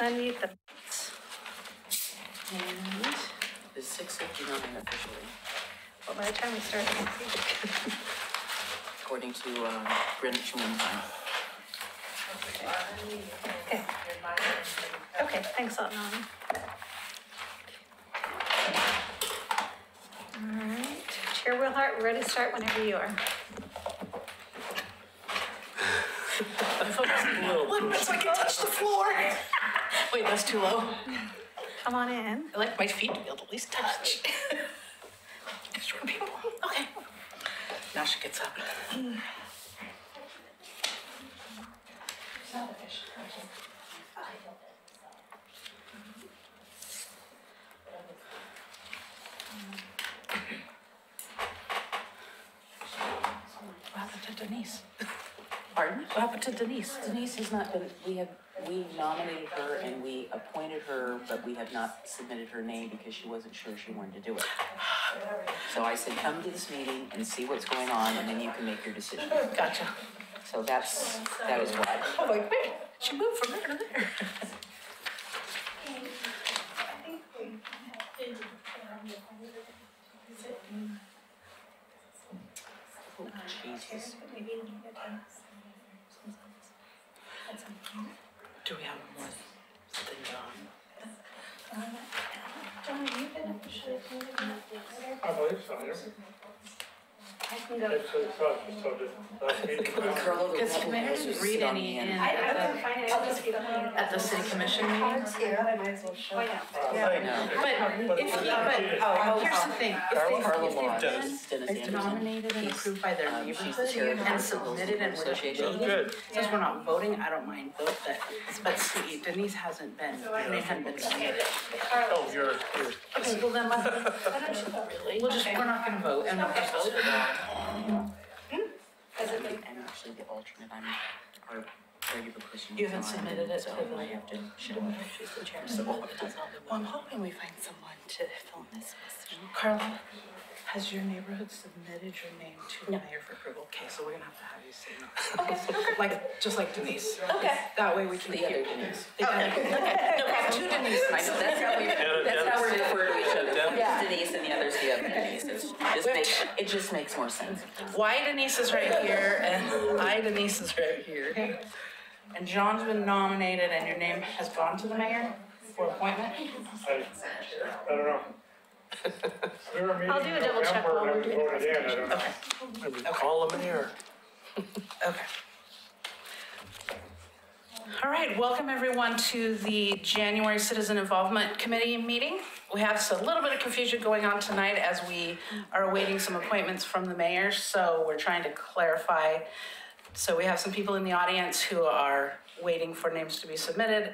Unmute them. And it's 6:59 officially, Well, by the time we start, I can see. according to Greenwich Mean Time. Okay. Okay, thanks, Autumn. All right, Chair Wilhart, we're ready to start whenever you are. Look, so I can touch the floor. Wait, that's too low. Come on in. I like my feet to be able to at least touch. Short people. Okay. Now she gets up. What happened to Denise? Pardon? What happened to Denise? Denise has not been, we nominated her and we appointed her, but we have not submitted her name because she wasn't sure she wanted to do it. So I said, come to this meeting and see what's going on and then you can make your decision. Gotcha. So that is why. I'm like, wait, she moved from there to there. Oh, Jesus. Do we have more than John? John, you've been officially appointed. I believe so, yeah. I can go. Because Mary didn't read any in at the city commission meeting. But here's the thing, if they've been nominated and approved by their neighborhood and submitted and we're debating, since we're not voting, I don't mind vote that, but see, Denise hasn't been, her name hadn't been submitted. Oh, you're. Okay, well then, we're not gonna vote and we'll just vote. I'm actually the alternate, I'm our regular person. You haven't submitted it, so I have to, she's the chair, so well, I'm hoping we find someone to fill in this position. Carla, has your neighborhood submitted your name to the mayor for approval? Okay, so we're gonna have to have you say no. Okay. Like, just like Denise. Okay. That way we can. The other Denise. Okay. No, we have two Denise. I know, that's how we refer to each other. Yeah. Denise and the other's the other Denise. It just makes more sense. Why Denise is right here and I Denise is right here. And John's been nominated and your name has gone to the mayor for appointment? I don't know. I'll do a double check while we're doing the presentation. Okay. Call the mayor. Okay. All right, welcome everyone to the January Citizen Involvement Committee meeting. We have a little bit of confusion going on tonight as we are awaiting some appointments from the mayor, so we're trying to clarify. So we have some people in the audience who are waiting for names to be submitted,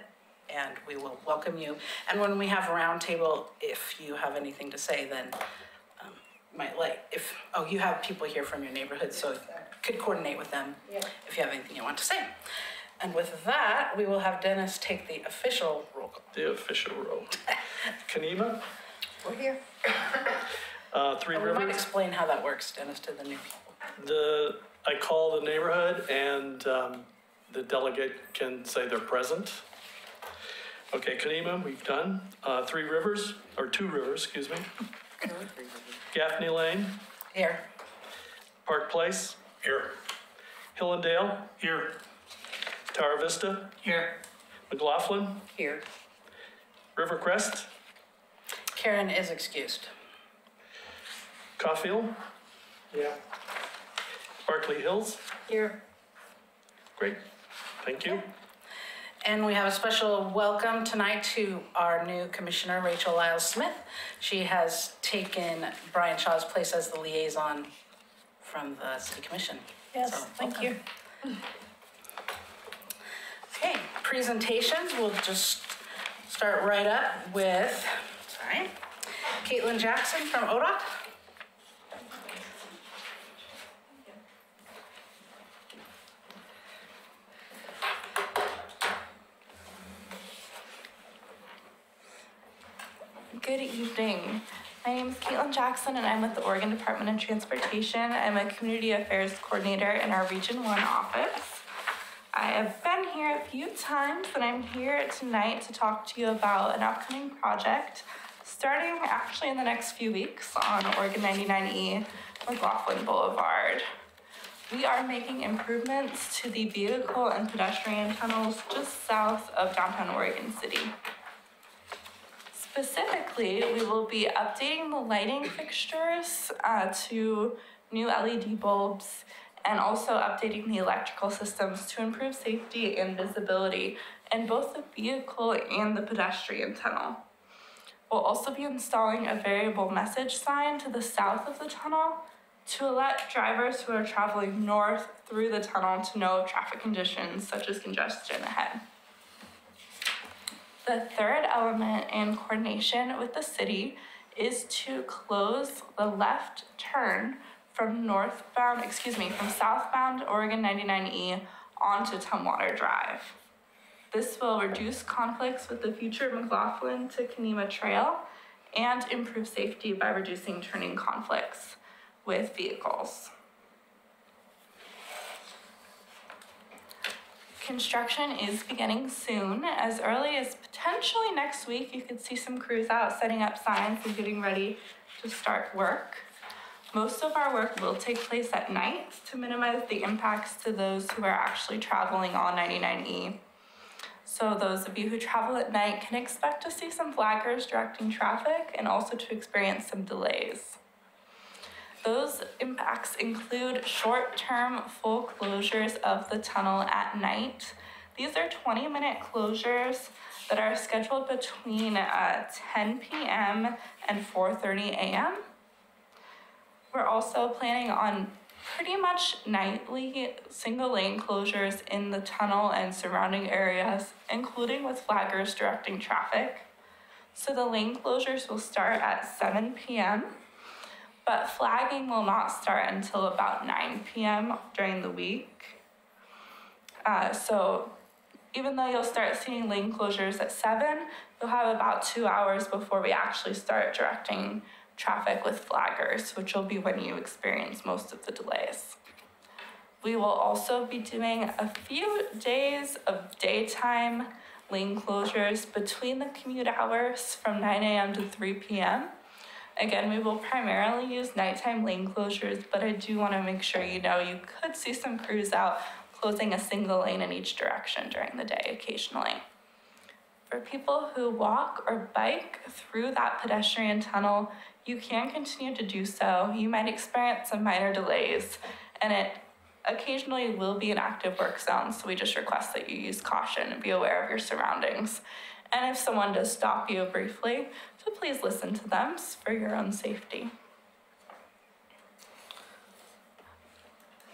and we will welcome you. And when we have a roundtable, if you have anything to say, then you have people here from your neighborhood, so you could coordinate with them if you have anything you want to say. And with that, we will have Dennis take the official roll call. The official roll. Kanema? We're here. Three We Rivers. might explain how that works, Dennis, to the new people. I call the neighborhood and the delegate can say they're present. Okay, Kanema, we've done. Two Rivers, excuse me. Gaffney Lane. Here. Park Place. Here. Hillendale. Here. Tower Vista. Here. McLaughlin. Here. Rivercrest. Karen is excused. Caulfield. Yeah. Berkeley Hills. Here. Great, thank you. And we have a special welcome tonight to our new commissioner, Rachel Lyles Smith. She has taken Brian Shaw's place as the liaison from the city commission. Yes, so, thank you. Okay, presentations. We'll just start right up with, Caitlin Jackson from ODOT. Good evening. My name is Caitlin Jackson and I'm with the Oregon Department of Transportation. I'm a Community Affairs Coordinator in our Region 1 office. I have been here a few times, and I'm here tonight to talk to you about an upcoming project starting actually in the next few weeks on Oregon 99E, McLaughlin Boulevard. We are making improvements to the vehicle and pedestrian tunnels just south of downtown Oregon City. Specifically, we will be updating the lighting fixtures to new LED bulbs and also updating the electrical systems to improve safety and visibility in both the vehicle and the pedestrian tunnel. We'll also be installing a variable message sign to the south of the tunnel to let drivers who are traveling north through the tunnel to know of traffic conditions such as congestion ahead. The third element in coordination with the city is to close the left turn from southbound Oregon 99E onto Tumwater Drive. This will reduce conflicts with the future McLaughlin to Kenema Trail and improve safety by reducing turning conflicts with vehicles. Construction is beginning soon. As early as potentially next week, you could see some crews out setting up signs and getting ready to start work. Most of our work will take place at night to minimize the impacts to those who are actually traveling on 99E. So those of you who travel at night can expect to see some flaggers directing traffic and also to experience some delays. Those impacts include short-term full closures of the tunnel at night. These are 20-minute closures that are scheduled between 10 p.m. and 4:30 a.m. We're also planning on pretty much nightly single-lane closures in the tunnel and surrounding areas, including with flaggers directing traffic. So the lane closures will start at 7 p.m., but flagging will not start until about 9 p.m. during the week. So even though you'll start seeing lane closures at 7, you'll have about 2 hours before we actually start directing traffic with flaggers, which will be when you experience most of the delays. We will also be doing a few days of daytime lane closures between the commute hours from 9 a.m. to 3 p.m. Again, we will primarily use nighttime lane closures, but I do want to make sure you know you could see some crews out closing a single lane in each direction during the day occasionally. For people who walk or bike through that pedestrian tunnel, you can continue to do so. You might experience some minor delays, and it occasionally will be an active work zone, so we just request that you use caution and be aware of your surroundings. And if someone does stop you briefly, so please listen to them for your own safety.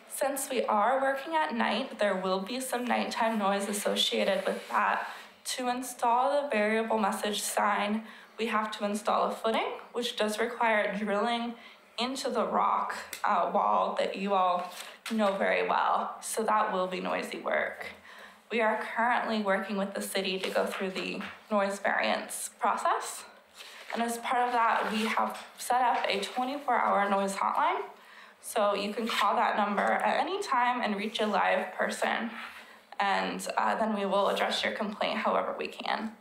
Since we are working at night, there will be some nighttime noise associated with that. To install the variable message sign, we have to install a footing, which does require drilling into the rock wall that you all know very well. So that will be noisy work. We are currently working with the city to go through the noise variance process. And as part of that, we have set up a 24-hour noise hotline. So you can call that number at any time and reach a live person. And then we will address your complaint however we can.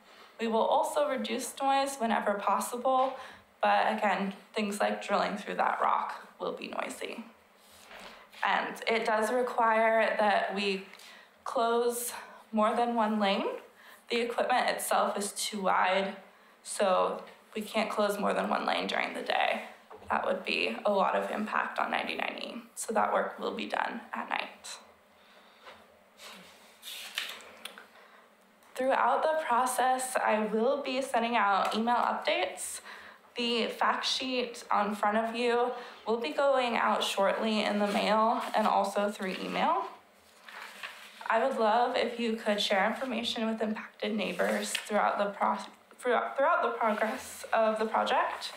We will also reduce noise whenever possible, but again, things like drilling through that rock will be noisy. And it does require that we close more than one lane. The equipment itself is too wide, so we can't close more than one lane during the day. That would be a lot of impact on 99E, so that work will be done at night. Throughout the process, I will be sending out email updates. The fact sheet on front of you will be going out shortly in the mail and also through email. I would love if you could share information with impacted neighbors throughout the progress of the project.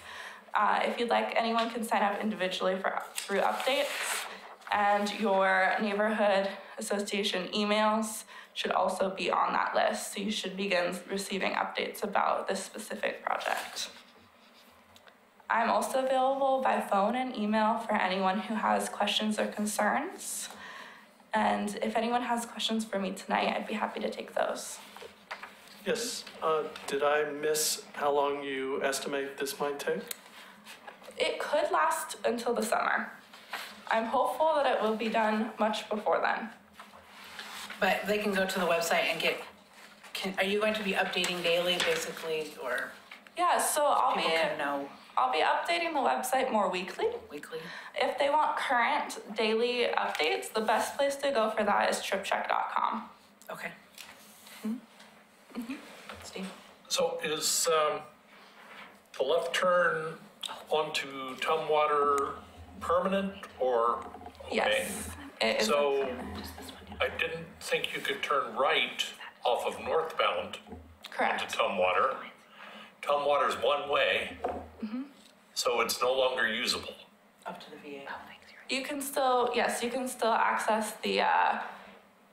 If you'd like, anyone can sign up individually through updates, and your neighborhood association emails should also be on that list, so you should begin receiving updates about this specific project. I'm also available by phone and email for anyone who has questions or concerns. And if anyone has questions for me tonight, I'd be happy to take those. Yes, did I miss how long you estimate this might take? It could last until the summer. I'm hopeful that it will be done much before then. But they can go to the website and are you going to be updating daily, basically, or Yeah, so people can know I'll be updating the website more weekly. weekly? If they want current daily updates, the best place to go for that is tripcheck.com. Okay. Steve? So is the left turn onto Tumwater permanent or? Okay. Yes, it is. So I didn't think you could turn right off of northbound to Correct. Tumwater. Tumwater's one way, so it's no longer usable. Up to the VA. You can still, yes, you can still access the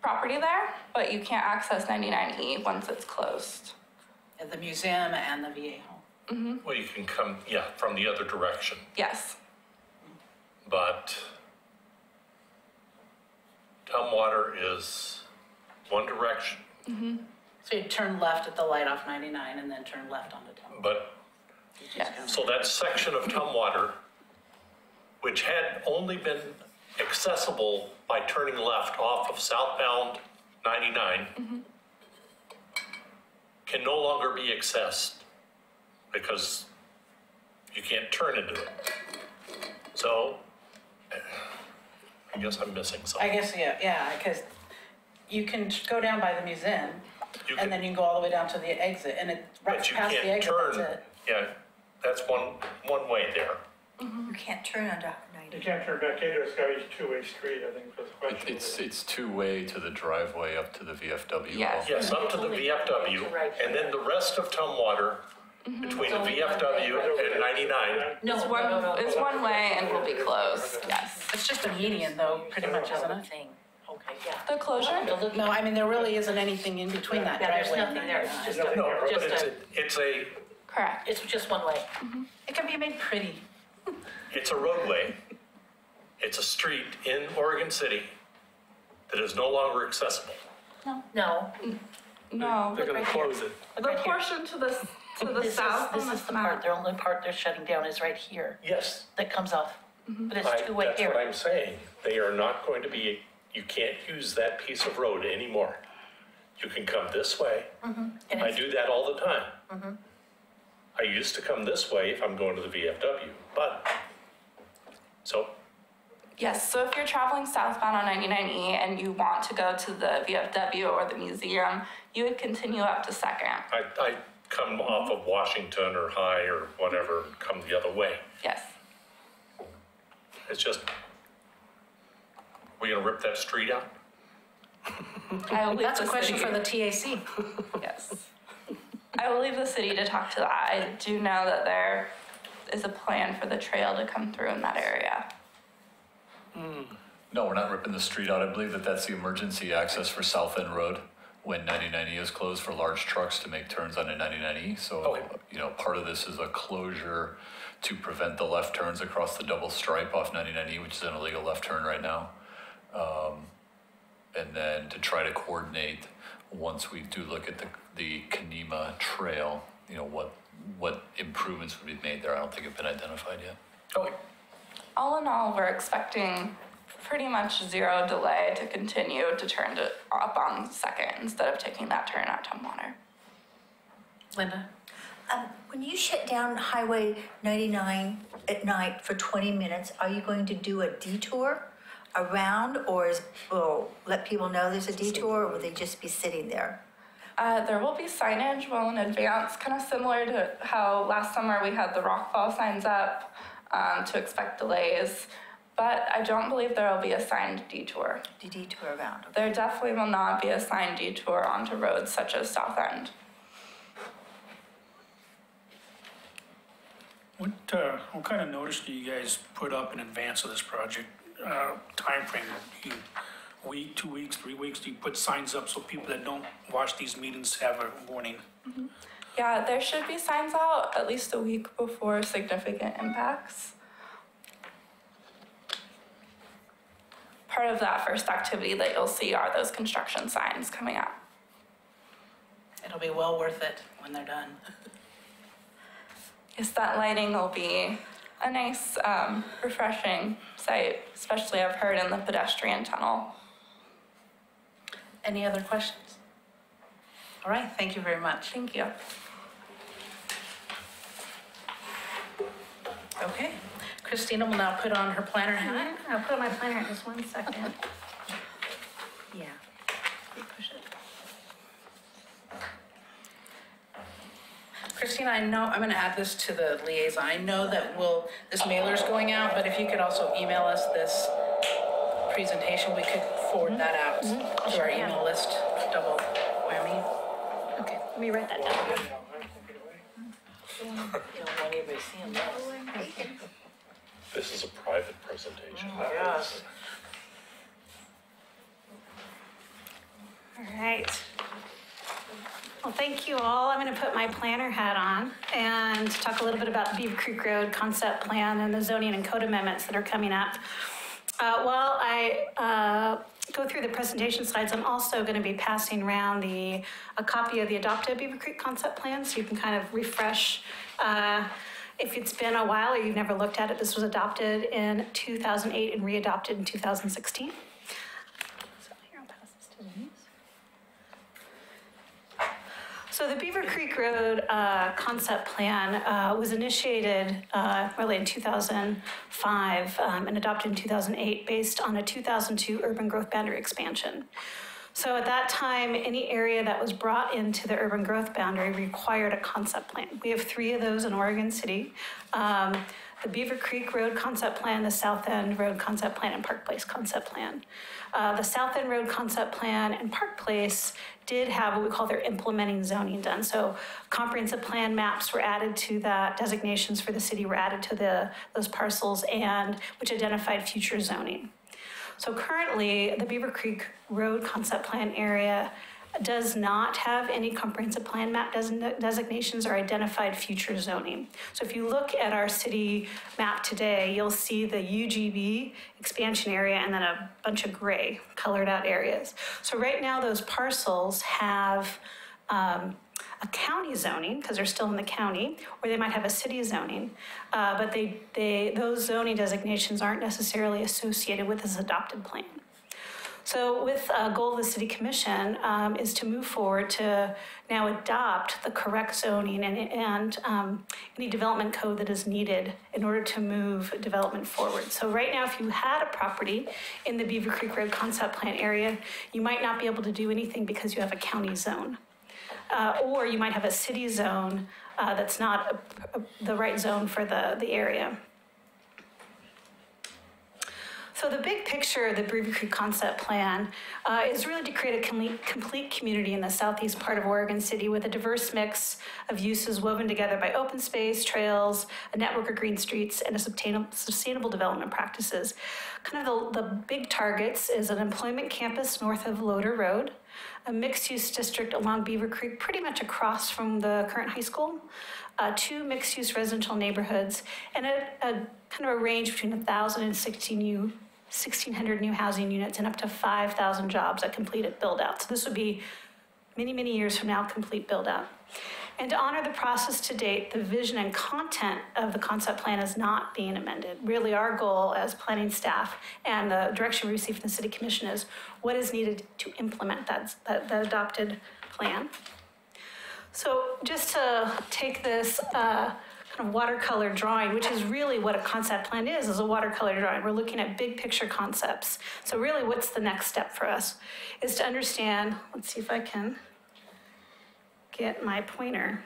property there, but you can't access 99E once it's closed. At the museum and the VA home. Well, you can come, yeah, from the other direction, Yes, but Tumwater is one direction, So you turn left at the light off 99 and then turn left onto Tom. but yes. so that section of Tumwater, which had only been accessible by turning left off of southbound 99, can no longer be accessed because you can't turn into it. So I guess I'm missing I something. guess, yeah, because you can go down by the museum You and can- then you can go all the way down to the exit and it, right But you past the can't exit, that's turn, it. yeah, that's one way there. You can't turn onto You 90. can't turn back into it, it's gotta be a two-way street, I think, for the question. It's two-way to the driveway up to the VFW. Yes. Yes, up to the VFW, and then the rest of Tumwater, between the VFW and 99, It's one way and will be closed, yes. It's just a median though, pretty much, isn't it? Okay, yeah. The closure? No, I mean, there really isn't anything in between that Yeah, there's driveway and nothing there, it's 99. just Nothing no, there. but Just Correct. it's just one way. It can be made pretty. it's a roadway. It's a street in Oregon City that is no longer accessible. No, No. They're gonna close it. The portion to the south this on is this the part, map. the only part they're shutting down is right here, Yes, that comes off. But it's two-way that's what here. I'm saying. They are not going to be, you can't use that piece of road anymore. You can come this way. And I it's- do that all the time. I used to come this way if I'm going to the VFW, but, so, Yes, so if you're traveling southbound on 99E and you want to go to the VFW or the museum, you would continue up to Second. I come off of Washington or High or whatever, and come the other way. Yes. It's just, we gonna rip that street out? I will leave That's a the question city- for the TAC. Yes. I will leave the city to talk to that. I do know that there is a plan for the trail to come through in that area. No, we're not ripping the street out. I believe that that's the emergency access for South End Road when 99E is closed for large trucks to make turns onto 99E. So, Okay. part of this is a closure to prevent the left turns across the double stripe off 99E, which is an illegal left turn right now. And then to try to coordinate, once we do look at the Kenema Trail, what improvements would be made there. I don't think have been identified yet. Okay. All in all, we're expecting pretty much zero delay to continue to turn to up on Second instead of taking that turn at Tumwater. Linda? When you shut down Highway 99 at night for 20 minutes, are you going to do a detour around or let people know there's a detour, or will they just be sitting there? There will be signage well in advance, kind of similar to how last summer we had the rockfall signs up to expect delays, but I don't believe there will be a signed detour. The detour around? There definitely will not be a signed detour onto roads such as South End. What kind of notice do you guys put up in advance of this project? Timeframe, a week, 2 weeks, 3 weeks? Do you put signs up so people that don't watch these meetings have a warning? Yeah, there should be signs out at least a week before significant impacts. part of that first activity that you'll see are those construction signs coming up. It'll be well worth it when they're done. Yes, that lighting will be a nice, refreshing sight, especially I've heard in the pedestrian tunnel. Any other questions? All right, thank you very much. Thank you. Okay, Christina will now put on her planner hat. I'll put on my planner in just 1 second. Yeah. You push it. Christina, I know, I'm gonna add this to the liaison. I know that this mailer's going out, but if you could also email us this presentation, we could forward that out to our email list, double whammy. Okay, let me write that down. This is a private presentation. Yes. All right. Well, thank you all. I'm going to put my planner hat on and talk a little bit about the Beaver Creek Road concept plan and the zoning and code amendments that are coming up. While I go through the presentation slides, I'm also going to be passing around a copy of the adopted Beaver Creek concept plan, so you can kind of refresh. If it's been a while or you've never looked at it, this was adopted in 2008 and re-adopted in 2016. So here, I'll pass this to Denise. So the Beaver Creek Road concept plan was initiated really in 2005 and adopted in 2008 based on a 2002 urban growth boundary expansion. So at that time, any area that was brought into the urban growth boundary required a concept plan. We have 3 of those in Oregon City. The Beaver Creek Road concept plan, the South End Road concept plan, and Park Place concept plan. The South End Road concept plan and Park Place did have what we call their implementing zoning done. So comprehensive plan maps were added to that, designations for the city were added to those parcels, and which identified future zoning. So currently, the Beaver Creek Road concept plan area does not have any comprehensive plan map designations or identified future zoning. So if you look at our city map today, you'll see the UGB expansion area and then a bunch of gray colored out areas. So right now those parcels have a county zoning because they're still in the county, or they might have a city zoning, but those zoning designations aren't necessarily associated with this adopted plan. So with a goal of the City Commission is to move forward to now adopt the correct zoning and any development code that is needed in order to move development forward. So right now, if you had a property in the Beaver Creek Road concept plan area, you might not be able to do anything because you have a county zone. Or you might have a city zone that's not the right zone for the area. So the big picture of the Beaver Creek concept plan is really to create a complete community in the southeast part of Oregon City with a diverse mix of uses woven together by open space, trails, a network of green streets, and a sustainable development practices. Kind of the big targets is an employment campus north of Loader Road, a mixed-use district along Beaver Creek, pretty much across from the current high school, 2 mixed-use residential neighborhoods, and a kind of a range between 1,000 and 1,600 new housing units and up to 5,000 jobs at completed build-out. So this would be many, many years from now, complete build-out. And to honor the process to date, the vision and content of the concept plan is not being amended. Really, our goal as planning staff and the direction we received from the City Commission is what is needed to implement that adopted plan. So just to take this kind of watercolor drawing, which is really what a concept plan is a watercolor drawing. We're looking at big picture concepts. So really what's the next step for us is to understand, let's see if I can get my pointer.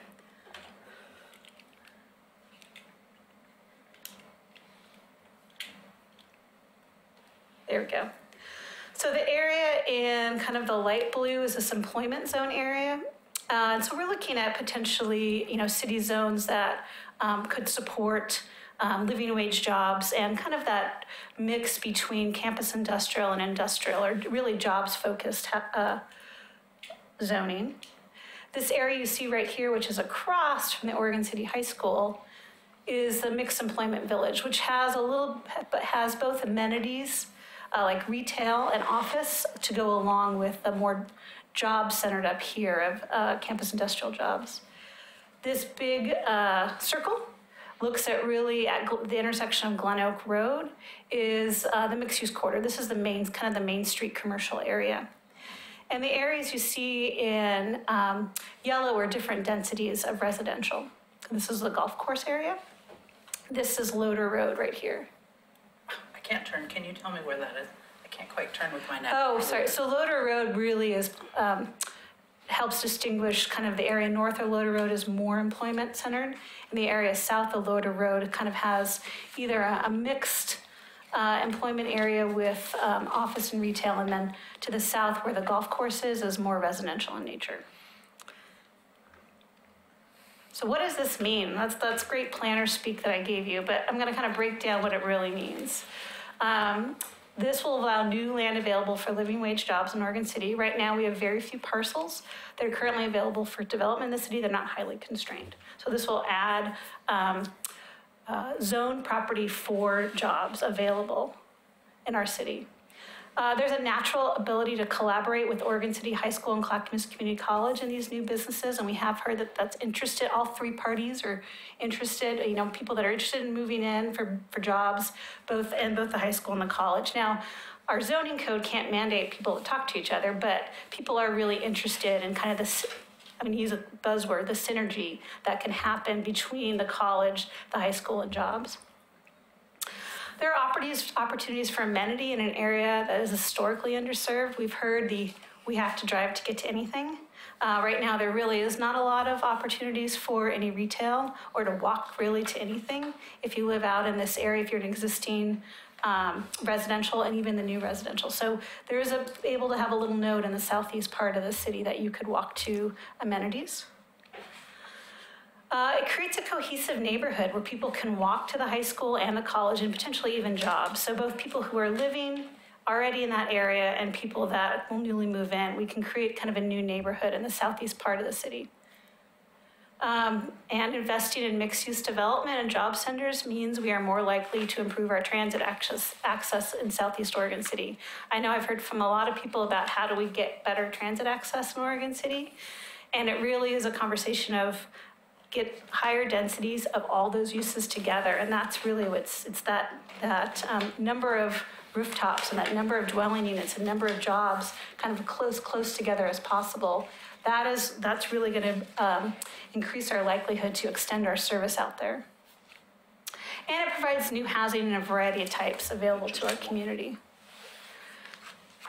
There we go. So the area in kind of the light blue is this employment zone area. And so we're looking at potentially, city zones that could support living wage jobs and kind of that mix between campus industrial and industrial, or really jobs-focused zoning. This area you see right here, which is across from the Oregon City High School, is the mixed employment village, which has both amenities like retail and office to go along with the more jobs centered up here of campus industrial jobs. This big circle looks at really at the intersection of Glen Oak Road is the mixed use quarter. This is the main, kind of the Main Street commercial area. And the areas you see in yellow are different densities of residential. This is the golf course area. This is Loader Road right here. I can't turn. Can you tell me where that is? I can't quite turn with my neck. Oh, sorry. So Loader Road really is, helps distinguish kind of the area north of Loader Road is more employment centered. And the area south of Loader Road kind of has either a mixed employment area with office and retail, and then to the south where the golf course is more residential in nature. So what does this mean? That's great planner speak that I gave you, but I'm gonna kind of break down what it really means. This will allow new land available for living wage jobs in Oregon City. Right now, we have very few parcels that are currently available for development in the city. They're not highly constrained. So this will add zone property for jobs available in our city. There's a natural ability to collaborate with Oregon City High School and Clackamas Community College in these new businesses, and we have heard that that's interested, all three parties are interested, you know, people that are interested in moving in for jobs, both the high school and the college. Now, our zoning code can't mandate people to talk to each other, but people are really interested in kind of this, I'm gonna use a buzzword, the synergy that can happen between the college, the high school, and jobs. There are opportunities for amenity in an area that is historically underserved. We've heard we have to drive to get to anything. Right now, there really is not a lot of opportunities for any retail or to walk really to anything. If you live out in this area, if you're an existing residential and even the new residential. So there is able to have a little node in the southeast part of the city that you could walk to amenities. It creates a cohesive neighborhood where people can walk to the high school and the college and potentially even jobs. So both people who are living already in that area and people that will newly move in, we can create kind of a new neighborhood in the southeast part of the city. And investing in mixed-use development and job centers means we are more likely to improve our transit access in Southeast Oregon City. I know I've heard from a lot of people about how do we get better transit access in Oregon City, and it really is a conversation of get higher densities of all those uses together, and that's really what's, it's that number of rooftops and that number of dwelling units and number of jobs kind of close together as possible. That's really going to increase our likelihood to extend our service out there. And it provides new housing in a variety of types available to our community.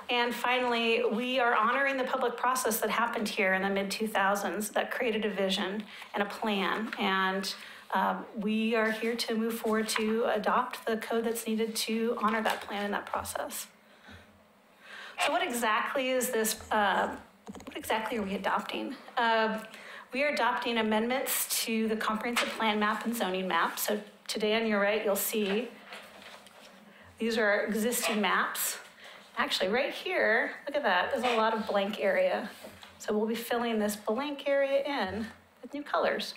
And finally, we are honoring the public process that happened here in the mid-2000s that created a vision and a plan. And we are here to move forward to adopt the code that's needed to honor that plan and that process. So what exactly is this, what exactly are we adopting? We are adopting amendments to the comprehensive plan map and zoning map. So today on your right, you'll see these are our existing maps. Actually, right here, look at that, there's a lot of blank area. So we'll be filling this blank area in with new colors.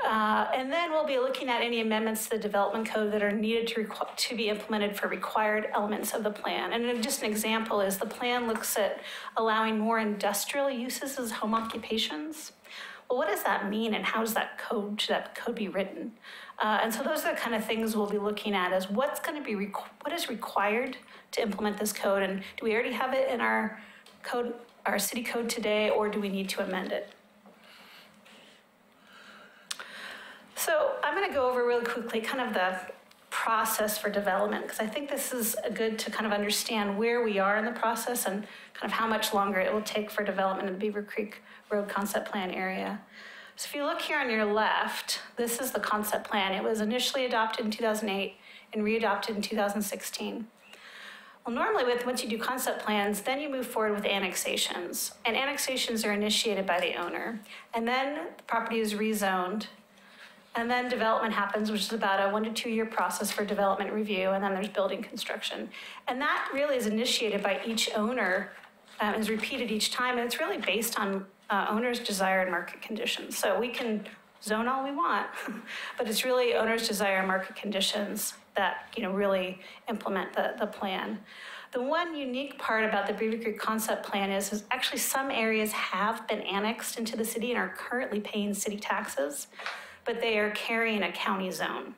And then we'll be looking at any amendments to the development code that are needed to be implemented for required elements of the plan. And just an example is the plan looks at allowing more industrial uses as home occupations. Well, what does that mean, and how does that code, should that code be written? And so those are the kind of things we'll be looking at is what's going to be, what is required to implement this code, and do we already have it in our code, our city code today, or do we need to amend it? So I'm going to go over really quickly kind of the process for development, because I think this is good to kind of understand where we are in the process and kind of how much longer it will take for development in the Beaver Creek Road Concept Plan area. So if you look here on your left, this is the concept plan. It was initially adopted in 2008 and re-adopted in 2016. Well, normally once you do concept plans, then you move forward with annexations. And annexations are initiated by the owner. And then the property is rezoned. And then development happens, which is about a 1 to 2 year process for development review. And then there's building construction. And that really is initiated by each owner, is repeated each time. And it's really based on owner's desired market conditions. So we can zone all we want, but it's really owner's desire, market conditions that, really implement the plan. The one unique part about the Beaver Creek concept plan is actually some areas have been annexed into the city and are currently paying city taxes, but they are carrying a county zone.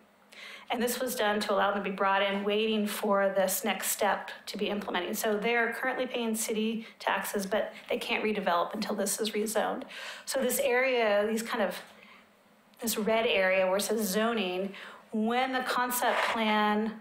And this was done to allow them to be brought in, waiting for this next step to be implemented. So they're currently paying city taxes, but they can't redevelop until this is rezoned. So this area, this red area where it says zoning, when the concept plan,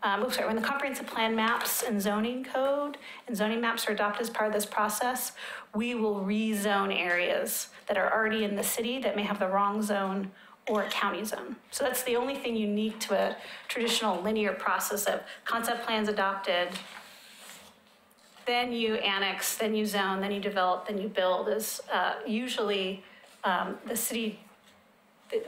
when the comprehensive plan maps and zoning code and zoning maps are adopted as part of this process, we will rezone areas that are already in the city that may have the wrong zone or a county zone. So that's the only thing unique to a traditional linear process of concept plans adopted, then you annex, then you zone, then you develop, then you build. Is usually the city,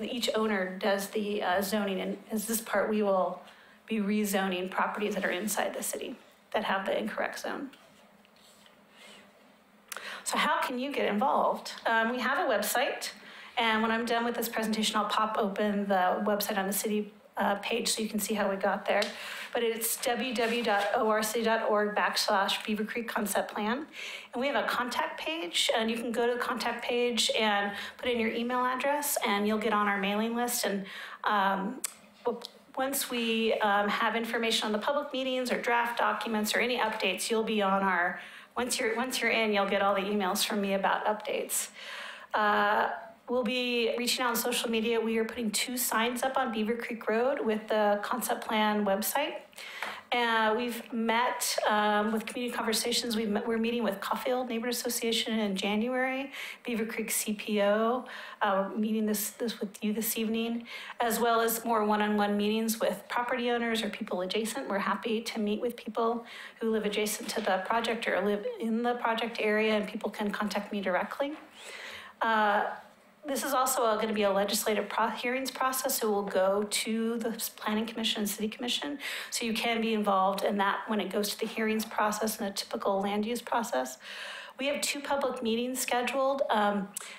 each owner does the zoning, and as this part, we will be rezoning properties that are inside the city that have the incorrect zone. So how can you get involved? We have a website, and when I'm done with this presentation, I'll pop open the website on the city page so you can see how we got there. But it's www.orcity.org/Beaver Creek Concept Plan. And we have a contact page, and you can go to the contact page and put in your email address, and you'll get on our mailing list. And once we have information on the public meetings or draft documents or any updates, you'll be on our, once you're in, you'll get all the emails from me about updates. We'll be reaching out on social media. We are putting 2 signs up on Beaver Creek Road with the concept plan website. We've met with Community Conversations. We're meeting with Caulfield Neighborhood Association in January, Beaver Creek CPO, meeting this with you this evening, as well as more one-on-one meetings with property owners or people adjacent. We're happy to meet with people who live adjacent to the project or live in the project area, and people can contact me directly. This is also going to be a legislative hearings process, so we'll go to the Planning Commission and City Commission, so you can be involved in that when it goes to the hearings process and a typical land use process. We have 2 public meetings scheduled.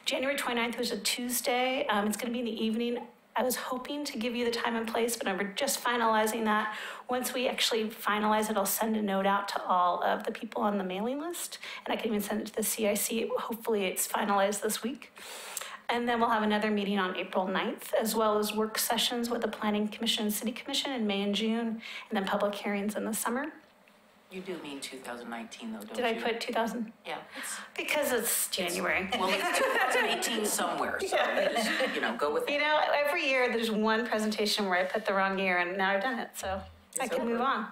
January 29th was a Tuesday. It's going to be in the evening. I was hoping to give you the time and place, but we're just finalizing that. Once we actually finalize it, I'll send a note out to all of the people on the mailing list, and I can even send it to the CIC. Hopefully it's finalized this week. And then we'll have another meeting on April 9th, as well as work sessions with the Planning Commission and City Commission in May and June, and then public hearings in the summer. You do mean 2019 though, don't you? Did I put 2000? Yeah. Because it's January. Well, it's 2018 somewhere, so you just, go with it. Every year there's one presentation where I put the wrong year, and now I've done it, so I can move on.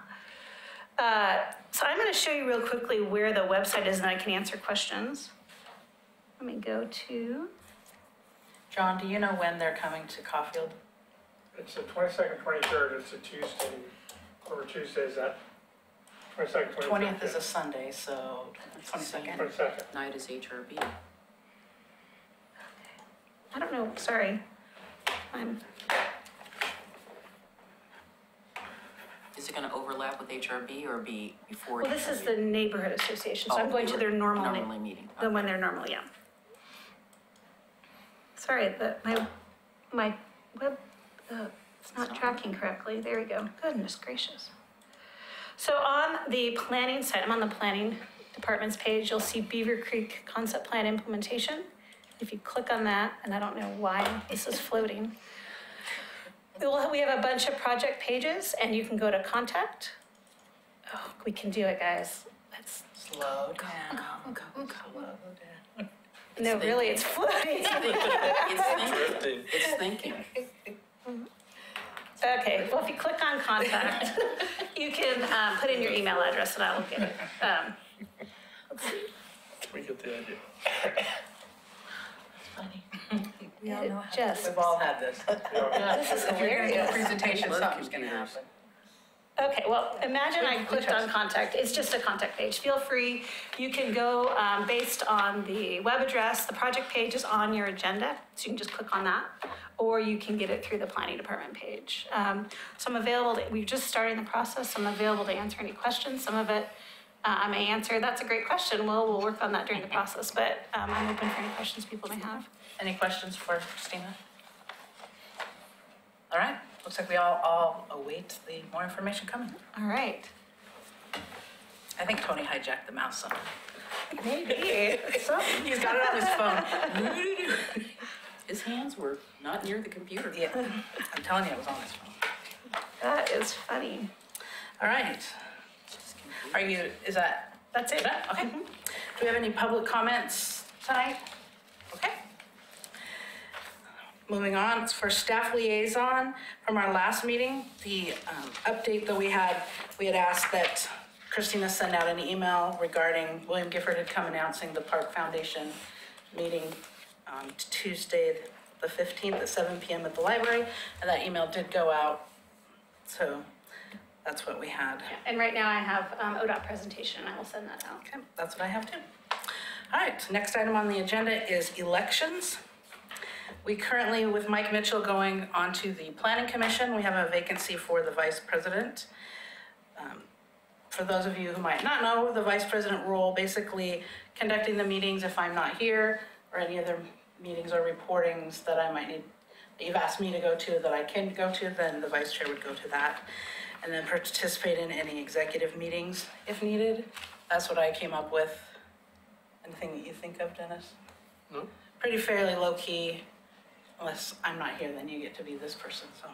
So I'm going to show you real quickly where the website is, and I can answer questions. Let me go to... John, do you know when they're coming to Caulfield? It's the 22nd, 23rd, it's a Tuesday, or Tuesday is that? 22nd, 23rd. 20th is a Sunday, so 22nd. 22nd. Night is HRB. I don't know, sorry. Is it going to overlap with HRB or be before? Well, this is the neighborhood association, so I'm going to their normally meeting. The one they're normally, yeah. Sorry, my web, it's not tracking correctly. There we go. Goodness gracious. So on the planning side, I'm on the planning department's page, you'll see Beaver Creek Concept Plan Implementation. If you click on that, and I don't know why this is floating, we have a bunch of project pages, and you can go to contact. Oh, we can do it, guys. Let's slow down. Go. No, really, it's floating. It's thinking. Okay, well, if you click on contact, you can put in your email address and I will get it. Let's see. We get the idea. Funny. We've all had this. This is hilarious. Presentation, something's going to happen. Okay, well, imagine I clicked on contact. It's just a contact page. Feel free. You can go based on the web address. The project page is on your agenda, so you can just click on that, or you can get it through the planning department page. So I'm available. We're just starting the process. So I'm available to answer any questions. Some of it I may answer. That's a great question. Well, we'll work on that during the process, but I'm open for any questions people may have. Any questions for Christina? looks like we all await the more information coming. All right. I think Tony hijacked the mouse somehow. Maybe. He's got it on his phone. His hands were not near the computer. Yeah, I'm telling you, it was on his phone. That is funny. All right. That's it? Okay. Do we have any public comments tonight? Okay. Moving on, for staff liaison from our last meeting, the update that we had asked that Christina send out an email regarding William Gifford had come announcing the Park Foundation meeting on Tuesday, the 15th at 7 p.m. at the library, and that email did go out. So that's what we had. And right now I have ODOT presentation. I will send that out. Okay, that's what I have too. All right, next item on the agenda is elections. We currently, with Mike Mitchell going on to the Planning Commission, we have a vacancy for the Vice President. For those of you who might not know, the Vice President role, basically conducting the meetings if I'm not here, or any other meetings or reportings that I might need, that you've asked me to go to that I can go to, then the Vice Chair would go to that. And then participate in any executive meetings if needed. That's what I came up with. Anything that you think of, Dennis? No. Pretty fairly low key, unless I'm not here, then you get to be this person, so.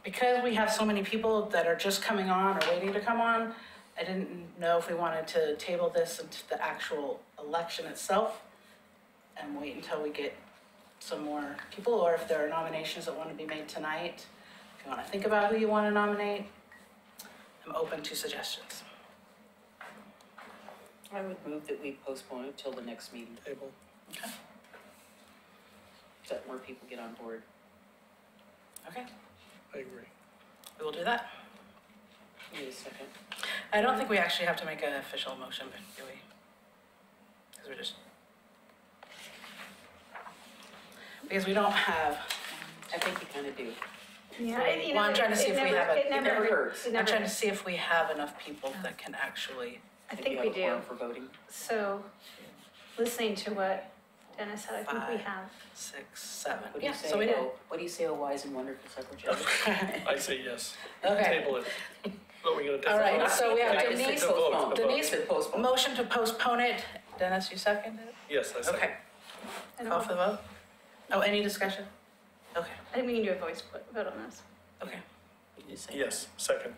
Because we have so many people that are just coming on or waiting to come on, I didn't know if we wanted to table this into the actual election itself and wait until we get some more people, or if there are nominations that want to be made tonight. If you want to think about who you want to nominate, I'm open to suggestions. I would move that we postpone it till the next meeting. Table. Okay. So that more people get on board. Okay, I agree. we will do that. Wait a second. I don't think we actually have to make an official motion, but do we? Because we don't have, I think you kind of do. Yeah, you Well, I'm trying to see if we have a- It never hurts. I'm trying to see if we have enough people that can actually, I If think you we have a do. quorum for voting. So, listening to what Dennis said, I think we 5, have. 6, 7. What do you Yeah, say? so we do. What do you say, a wise and wonderful secretary? I say yes. Okay, Table it. What are we gonna table? all right, so we have I just said Denise, postpone. Denise, Said postpone. motion to postpone it. Dennis, you seconded it? Yes, I second. Okay, I don't call for know. the vote? Oh, any discussion? Okay, I think we can do a voice vote on this. okay. You just say- Yes, second.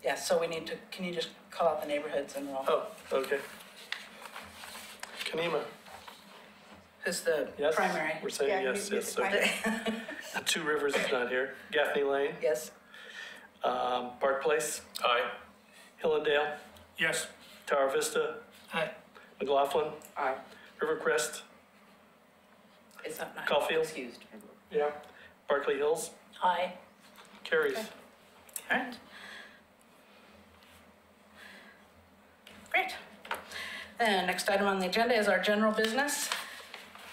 Yeah, so we need to, can you just call out the neighborhoods and we'll, Oh, okay. Kanema, who's the yes? primary? We're saying yes, yes. So Two Rivers is not here. Gaffney Lane, Yes, Park Place, Aye. Hillendale, Yes. Tower Vista, Aye. McLaughlin, Aye. Rivercrest, it's not nine. Caulfield, Excused. yeah, Berkeley Hills, Aye. carries. All right. Great. Then next item on the agenda is our general business.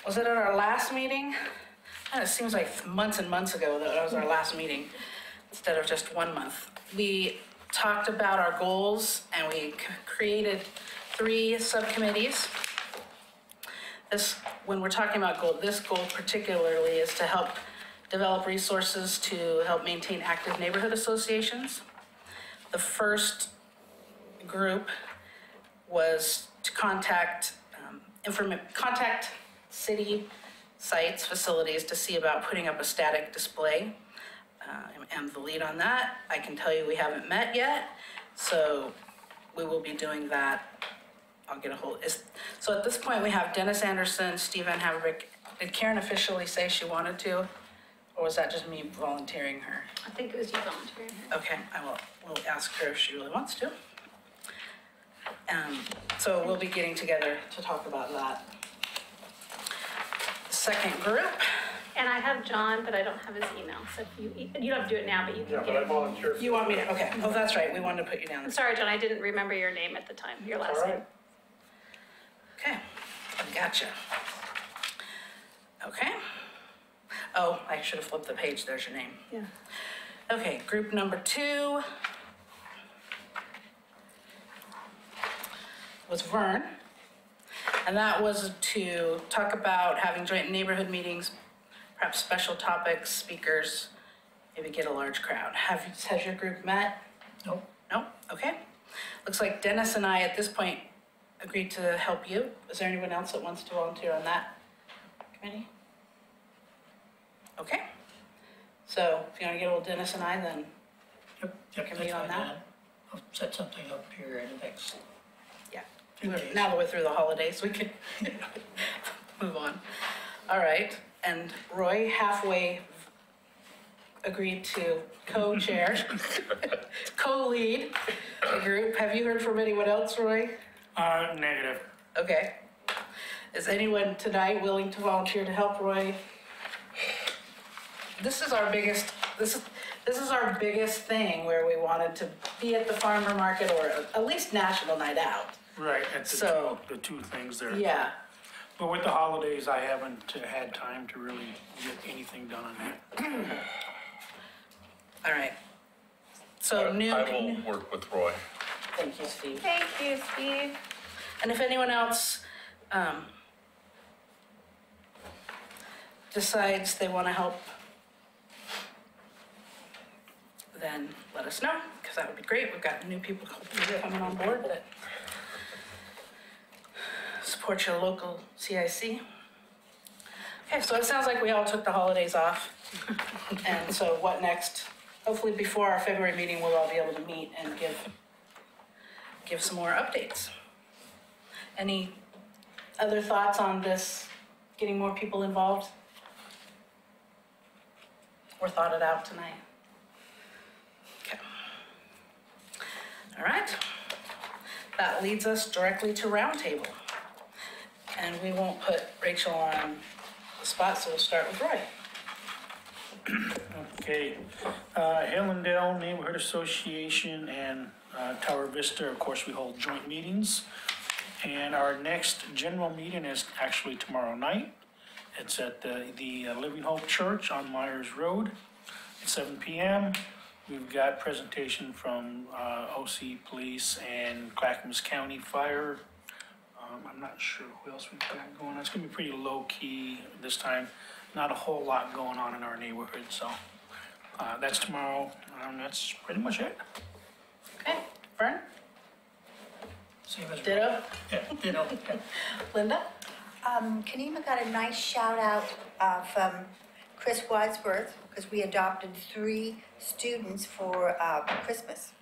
Was it at our last meeting? It seems like months and months ago that was our last meeting, instead of just 1 month. We talked about our goals and we created 3 subcommittees. When we're talking about this goal particularly is to help develop resources to help maintain active neighborhood associations. The first group was to contact city sites, facilities to see about putting up a static display. I'm the lead on that. I can tell you we haven't met yet, so we will be doing that. I'll get a hold. So at this point, we have Dennis Anderson, Steve Van Haverbeek. Did Karen officially say she wanted to? Or was that just me volunteering her? I think it was you volunteering. Okay, we'll ask her if she really wants to. So we'll be getting together to talk about that. Second group, And I have John, but I don't have his email, so if you don't have to do it now, but you Yeah, can but get I it. volunteered. you want me to, okay, oh, that's right, we wanted to put you down. I'm sorry, John, I didn't remember your name at the time, your All last right. name. Okay, gotcha. Okay. Oh, I should have flipped the page, there's your name. Yeah. Okay, group number 2 was Vern. And that was to talk about having joint neighborhood meetings perhaps special topics, speakers, maybe get a large crowd. Has your group met? Nope. No? Okay. Looks like Dennis and I at this point agreed to help you. Is there anyone else that wants to volunteer on that committee? Okay. So if you want to get old Dennis and I, then Yep, Can that's we on fine, that? Dan. I'll set something up here in the next yeah. few days. Now that we're through the holidays, we could move on. All right. And Roy halfway agreed to co-chair, co-lead the group. Have you heard from anyone else, Roy? Negative. Okay. Is anyone tonight willing to volunteer to help Roy? This is our biggest, this is our biggest thing where we wanted to be at the farmer market or at least National Night Out. Right, that's So- the two things there. Yeah. But with the holidays, I haven't had time to really get anything done on that. All right. So noon. I will work with Roy. Thank you, Steve. Thank you, Steve. And if anyone else decides they want to help, then let us know, because that would be great. We've got new people hopefully coming on board that support your local CIC. Okay, so it sounds like we all took the holidays off. And so what next? Hopefully before our February meeting, we'll all be able to meet and give some more updates. Any other thoughts on this, getting more people involved? Or thought it out tonight? Okay. All right. That leads us directly to roundtable. And we won't put Rachel on the spot, so we'll start with Roy. Okay, Hillendale Neighborhood Association and Tower Vista, of course, we hold joint meetings. And our next general meeting is actually tomorrow night. It's at the Living Hope Church on Myers Road at 7 p.m. We've got presentation from OC Police and Clackamas County Fire. I'm not sure who else we've got going on. It's gonna be pretty low key this time. Not a whole lot going on in our neighborhood, so that's tomorrow. That's pretty much it. Okay, Vern? Same as. Ditto? Yeah, ditto. Yeah. Linda? Kenema got a nice shout out from Chris Wadsworth, because we adopted 3 students for Christmas.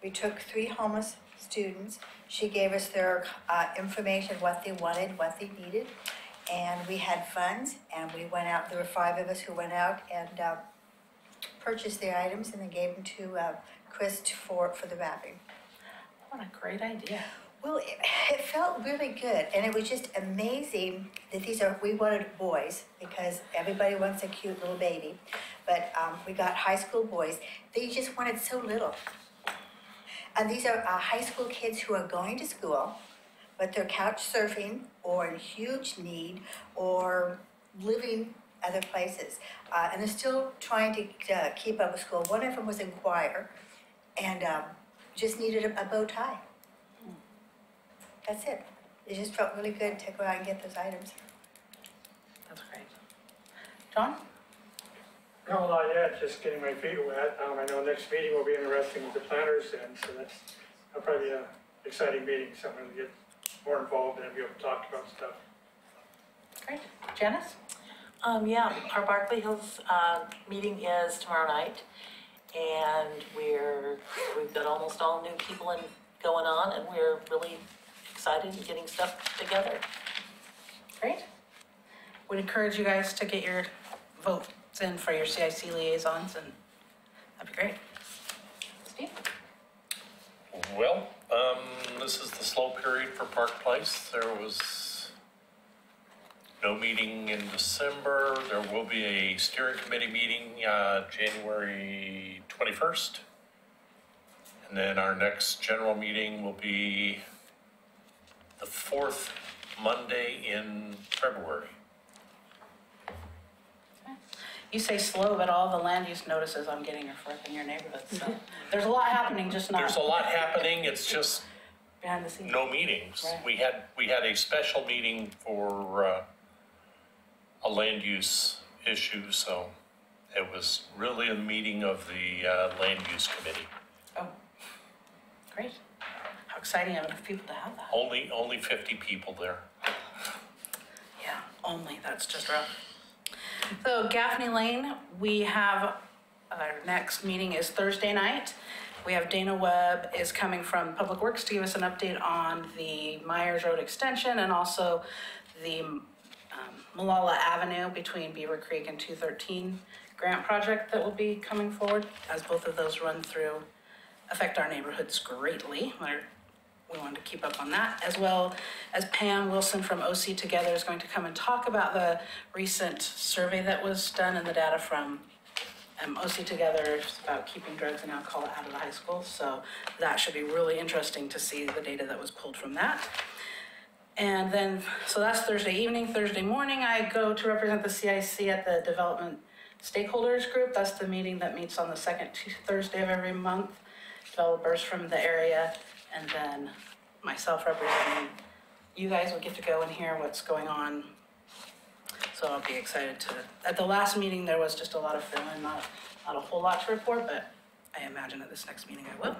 We took 3 homeless students. She gave us their information, what they wanted, what they needed. And we had funds, and we went out, there were 5 of us who went out and purchased the items and then gave them to Chris for the wrapping. What a great idea. Well, it felt really good, and it was just amazing that we wanted boys, because everybody wants a cute little baby, but we got high school boys. They just wanted so little. And these are high school kids who are going to school, but they're couch surfing or in huge need or living other places. And they're still trying to keep up with school. One of them was in choir and just needed a bow tie. That's it. It just felt really good to go out and get those items. That's great. John? No, not yet, just getting my feet wet. I know next meeting will be interesting with the planners, and so that's probably an exciting meeting, something to get more involved and be able to talk about stuff. Great. Janice? Yeah, our Barkley Hills meeting is tomorrow night, and we've got almost all new people going on, and we're really excited and getting stuff together. Great. Would encourage you guys to get your votes in for your CIC liaisons, and that'd be great. Steve? Well, this is the slow period for Park Place. There was no meeting in December. There will be a steering committee meeting January 21st. And then our next general meeting will be the 4th Monday in February. You say slow, but all the land use notices I'm getting are for up in your neighborhood, so there's a lot happening, just not There's a lot happening. It's just behind the scenes. no meetings. Right. We had a special meeting for a land use issue, so it was really a meeting of the Land Use Committee. Oh, great. How exciting of enough people to have that. Only 50 people there. Yeah, only, that's just rough. So Gaffney Lane, we have, our next meeting is Thursday night. We have Dana Webb is coming from Public Works to give us an update on the Myers Road extension and also the Malala Avenue between Beaver Creek and 213 grant project that will be coming forward, as both of those run through, affect our neighborhoods greatly. We wanted to keep up on that, as well as Pam Wilson from OC Together is going to come and talk about the recent survey that was done and the data from OC Together about keeping drugs and alcohol out of the high schools. So that should be really interesting to see the data that was pulled from that. And then, so that's Thursday evening. Thursday morning, I go to represent the CIC at the Development Stakeholders Group. That's the meeting that meets on the second Thursday of every month. Developers from the area, and then myself representing you guys will get to go and hear what's going on. So I'll be excited to, at the last meeting, there was just a lot of fill-in, not a whole lot to report, but I imagine at this next meeting I will.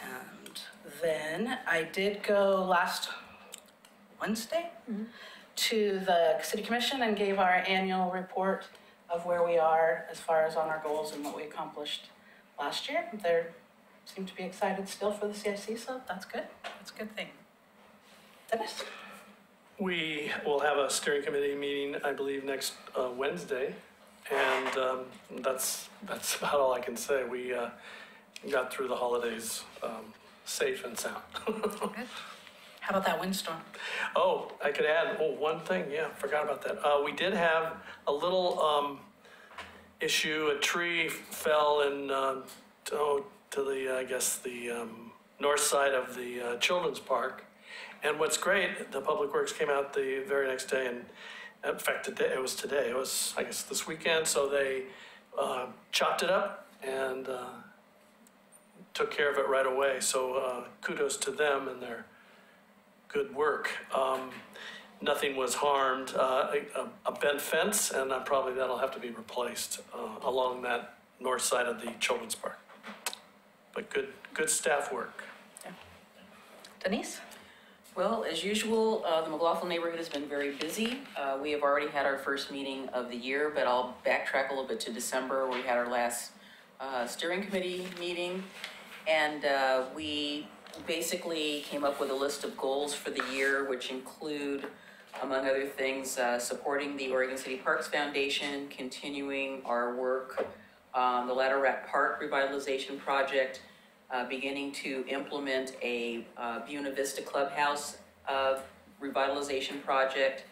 And then I did go last Wednesday to the City Commission and gave our annual report of where we are as far as on our goals and what we accomplished last year. They seem to be excited still for the CIC, so that's good. That's a good thing. Dennis? We will have a steering committee meeting, I believe, next Wednesday, and that's about all I can say. We got through the holidays safe and sound. Good. How about that windstorm? Oh, I could add one thing. Yeah, forgot about that. We did have a little issue. A tree fell in to the I guess the north side of the children's park. And what's great, the Public Works came out the very next day, and in fact, it was today. It was, I guess, this weekend. So they chopped it up and took care of it right away. So kudos to them and their good work. Nothing was harmed. A bent fence, and probably that'll have to be replaced along that north side of the children's park. But good staff work. Yeah. Denise? Well, as usual, the McLaughlin neighborhood has been very busy. We have already had our first meeting of the year, but I'll backtrack a little bit to December, where we had our last steering committee meeting. And we basically came up with a list of goals for the year, which include, among other things, supporting the Oregon City Parks Foundation, continuing our work on the Ladder Rack Park revitalization project, beginning to implement a Buena Vista Clubhouse revitalization project,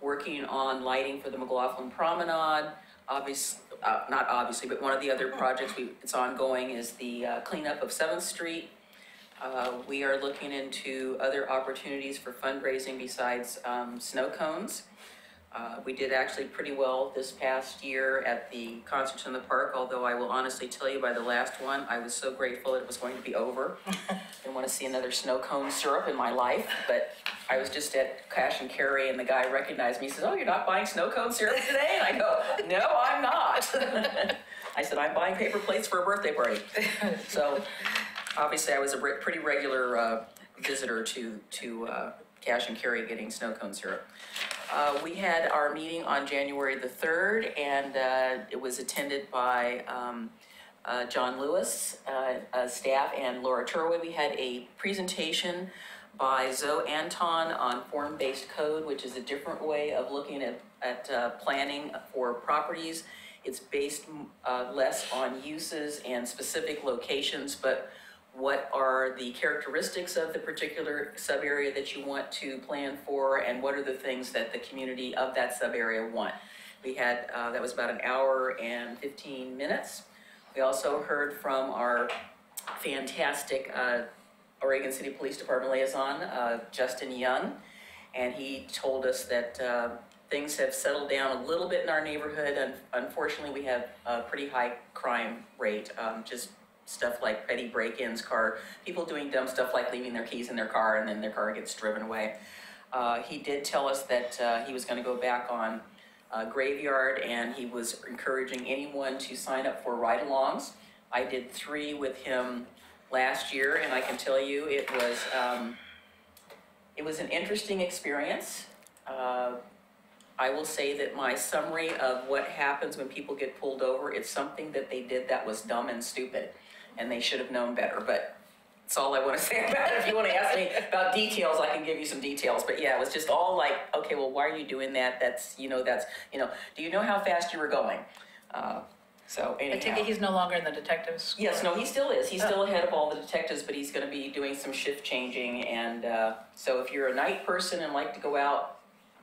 working on lighting for the McLaughlin Promenade. Not obviously, but one of the other projects it's ongoing is the cleanup of 7th Street. We are looking into other opportunities for fundraising besides snow cones. We did actually pretty well this past year at the concerts in the park, although I will honestly tell you by the last one, I was so grateful that it was going to be over. Didn't want to see another snow cone syrup in my life, but I was just at Cash and Carry and the guy recognized me. He says, "Oh, you're not buying snow cone syrup today?" And I go, "No, I'm not." I said, "I'm buying paper plates for a birthday party." So obviously I was a pretty regular visitor to Cash and Carry getting snow cone syrup. We had our meeting on January the 3rd, and it was attended by John Lewis, staff, and Laura Turway. We had a presentation by Zoe Anton on form-based code, which is a different way of looking at planning for properties. It's based less on uses and specific locations, but what are the characteristics of the particular sub-area that you want to plan for, and what are the things that the community of that sub-area want. We had, that was about an hour and 15 minutes. We also heard from our fantastic Oregon City Police Department liaison, Justin Young, and he told us that things have settled down a little bit in our neighborhood, and unfortunately we have a pretty high crime rate, just stuff like petty break-ins, people doing dumb stuff like leaving their keys in their car and then their car gets driven away. He did tell us that he was going to go back on graveyard, and he was encouraging anyone to sign up for ride-alongs. I did 3 with him last year, and I can tell you it was an interesting experience. I will say that my summary of what happens when people get pulled over, it's something that they did that was dumb and stupid, and they should have known better, but that's all I want to say about it. If you want to ask me about details, I can give you some details, but yeah, it was just all like, okay, well, why are you doing that? That's, do you know how fast you were going? So anyhow. I take it he's no longer in the detectives? Yes, no, he still is. He's still ahead of all the detectives, but he's going to be doing some shift changing, and so if you're a night person and like to go out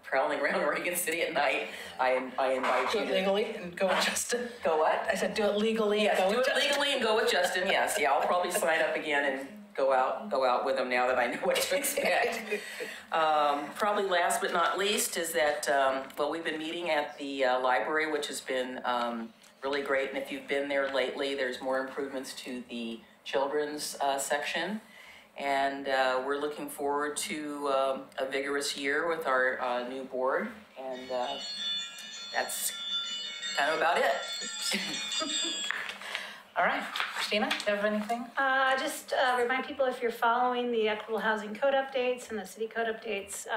prowling around Oregon City at night, I invite Do you it to. legally and go with Justin? Go what? I said do it legally and Yes, go do with it Justin. legally and go with Justin, yes. Yeah, I'll probably sign up again and go out with him now that I know what to expect. Probably last but not least is that, we've been meeting at the library, which has been really great. And if you've been there lately, there's more improvements to the children's section. And we're looking forward to a vigorous year with our new board. And that's kind of about it. All right, Christina, do you have anything? Just remind people, if you're following the Equitable Housing Code updates and the city code updates,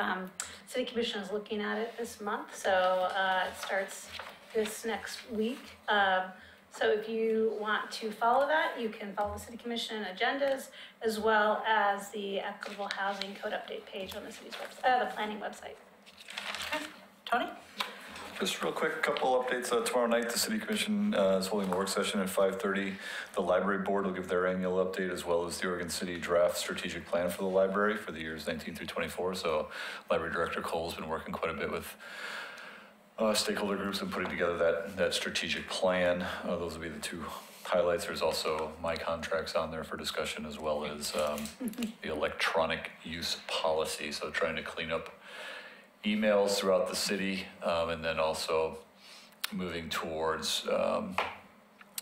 City Commission is looking at it this month, so it starts this next week. So if you want to follow that, you can follow the City Commission agendas as well as the Equitable Housing Code update page on the city's website, the planning website. Okay. Tony? Just real quick, a couple updates. Tomorrow night, the City Commission is holding a work session at 5:30. The Library Board will give their annual update, as well as the Oregon City draft strategic plan for the library for the years 19 through 24. So Library Director Cole's been working quite a bit with stakeholder groups and putting together that strategic plan. Those will be the 2 highlights. There's also my contracts on there for discussion, as well as the electronic use policy. So trying to clean up emails throughout the city, and then also moving towards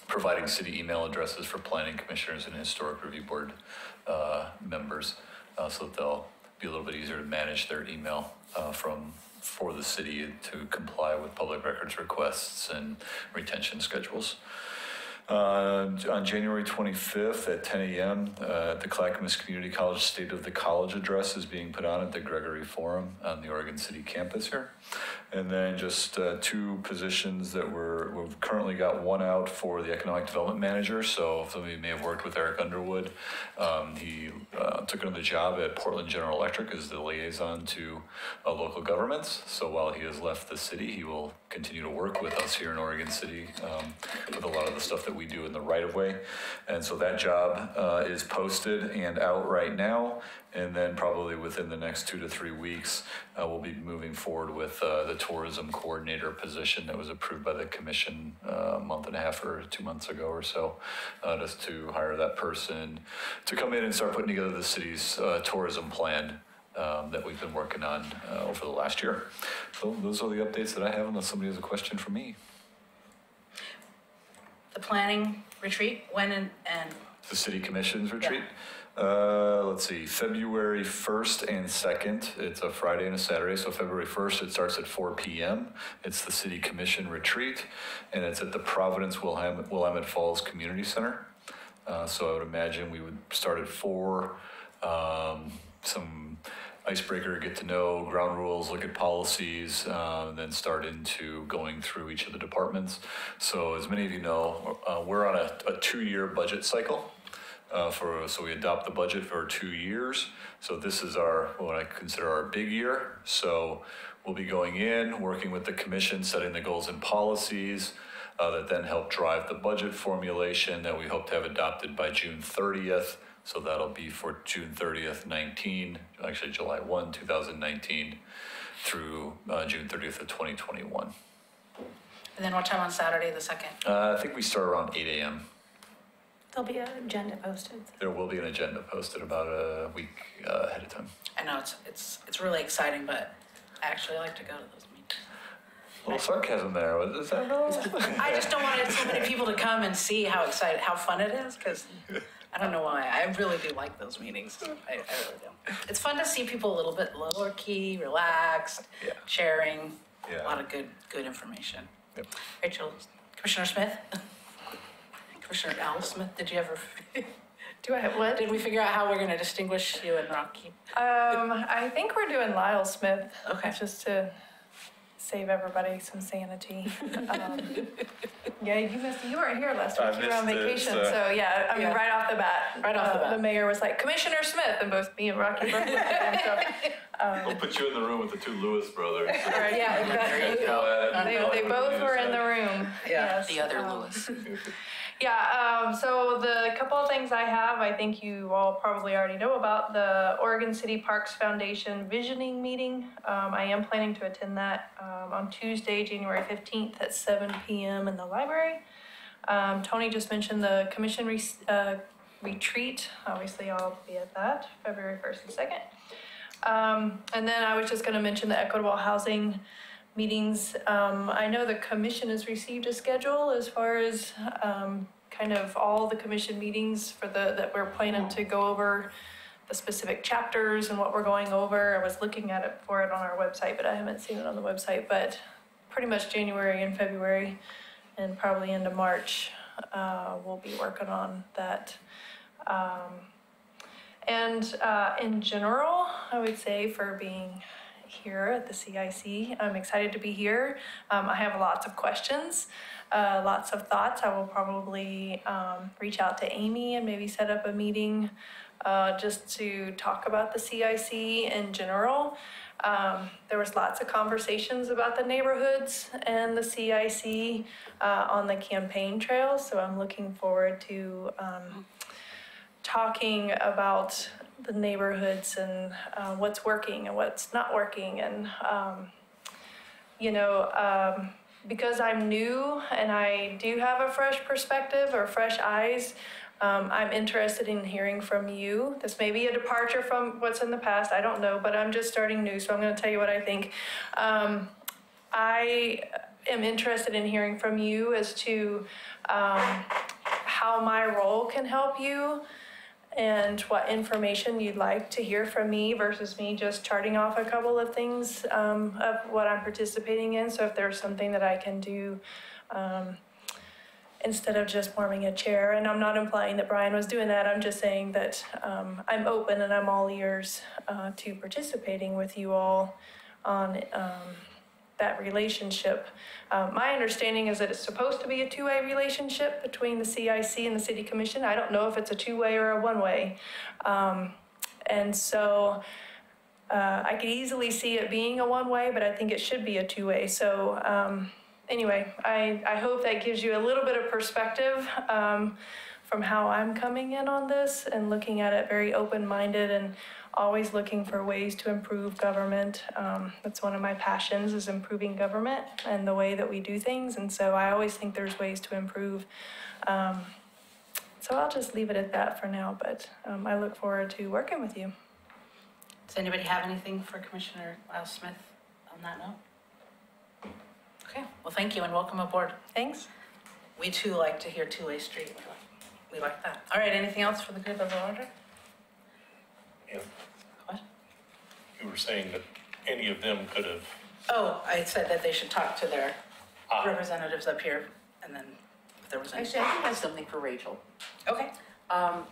providing city email addresses for planning commissioners and historic review board members, so that they'll be a little bit easier to manage their email for the city to comply with public records requests and retention schedules. On January 25th at 10 a.m., the Clackamas Community College State of the College Address is being put on at the Gregory Forum on the Oregon City campus here. And then just 2 positions that we've currently got one out for the Economic Development Manager. So some of you may have worked with Eric Underwood. He took another job at Portland General Electric as the liaison to local governments. So while he has left the city, he will continue to work with us here in Oregon City with a lot of the stuff that we do in the right-of-way. And so that job is posted and out right now. And then probably within the next 2 to 3 weeks, we'll be moving forward with the tourism coordinator position that was approved by the commission a month and a half or 2 months ago or so, just to hire that person to come in and start putting together the city's tourism plan that we've been working on over the last year. So those are the updates that I have, unless somebody has a question for me. The planning retreat, when and The city commission's retreat? Let's see, February 1st and 2nd. It's a Friday and a Saturday. So February 1st, it starts at 4 p.m. It's the city commission retreat, and it's at the Providence Willamette Falls Community Center. So I would imagine we would start at 4, some icebreaker, get to know, ground rules, look at policies, and then start into going through each of the departments. So as many of you know, we're on a 2-year budget cycle. So we adopt the budget for 2 years. So this is what I consider our big year. So we'll be going in, working with the commission, setting the goals and policies that then help drive the budget formulation that we hope to have adopted by June 30th. So that'll be for June 30th, 19, actually July 1, 2019 through June 30th of 2021. And then what time on Saturday, the 2nd? I think we start around 8 a.m. There'll be an agenda posted. There will be an agenda posted about a week ahead of time. I know it's really exciting, but I actually like to go to those meetings. A little sarcasm there. Is that no? I just don't want so many people to come and see how fun it is, because I don't know why. I really do like those meetings. I really do. It's fun to see people a little bit lower key, relaxed, sharing. Yeah. A lot of good information. Yep. Rachel, Commissioner Smith? Commissioner Al Smith, did you ever, Do I have what? did we figure out how we're gonna distinguish you and Rocky? I think we're doing Lyle Smith. Okay. Just to save everybody some sanity. Yeah, you weren't here last I week. You were on missed it, vacation, so- so yeah, I mean, Yeah. right off the bat. Right off the bat. The mayor was like, Commissioner Smith, and both me and Rocky both looked at him, so. We'll put you in the room with the two Lewis brothers. Right, yeah, There you exactly. go. They both were in the room. Yeah, yes. The other Lewis. Yeah, so the couple of things I have, I think you all probably already know about the Oregon City Parks Foundation visioning meeting. I am planning to attend that on Tuesday, January 15th at 7 p.m. in the library. Tony just mentioned the commission retreat. Obviously, I'll be at that February 1st and 2nd. And then I was just going to mention the equitable housing meetings. I know the commission has received a schedule as far as kind of all the commission meetings for that we're planning to go over the specific chapters and what we're going over. I was looking at it for it on our website, but I haven't seen it on the website. But pretty much January and February and probably into March, we'll be working on that. And in general, I would say for being here at the CIC, I'm excited to be here. I have lots of questions, lots of thoughts. I will probably reach out to Amy and maybe set up a meeting just to talk about the CIC in general. There was lots of conversations about the neighborhoods and the CIC on the campaign trail, so I'm looking forward to talking about the neighborhoods and what's working and what's not working. And, because I'm new and I do have a fresh perspective or fresh eyes, I'm interested in hearing from you. This may be a departure from what's in the past, I don't know, but I'm just starting new, so I'm going to tell you what I think. I am interested in hearing from you as to how my role can help you and what information you'd like to hear from me versus me just charting off a couple of things of what I'm participating in. So if there's something that I can do instead of just warming a chair, and I'm not implying that Brian was doing that, I'm just saying that I'm open and I'm all ears to participating with you all on that relationship. My understanding is that it's supposed to be a two-way relationship between the CIC and the City Commission. I don't know if it's a two-way or a one-way. And so I could easily see it being a one-way, but I think it should be a two-way. So anyway, I hope that gives you a little bit of perspective from how I'm coming in on this and looking at it very open-minded and always looking for ways to improve government. That's one of my passions, is improving government and the way that we do things. And so I always think there's ways to improve. So I'll just leave it at that for now, but I look forward to working with you. Does anybody have anything for Commissioner Al Smith on that note? Okay, well, thank you and welcome aboard. Thanks. We too like to hear two-way street. We like that. All right, anything else for the good of the order? Yeah. What? You were saying that any of them could have, Oh, I said that they should talk to their representatives up here, and then if there was any. Actually, I have something for Rachel. Okay.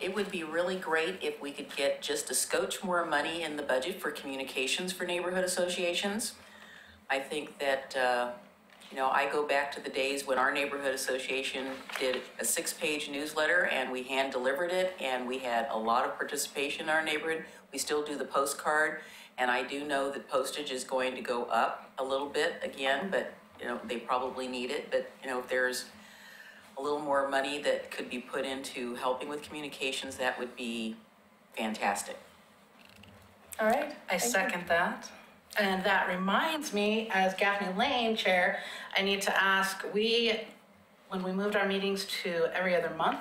It would be really great if we could get just a scotch more money in the budget for communications for neighborhood associations. I think that, I go back to the days when our neighborhood association did a 6-page newsletter and we hand delivered it and we had a lot of participation in our neighborhood. We still do the postcard, and I do know that postage is going to go up a little bit again, but, they probably need it. But, if there's a little more money that could be put into helping with communications, that would be fantastic. All right. I second that. And that reminds me, as Gaffney Lane Chair, I need to ask, when we moved our meetings to every other month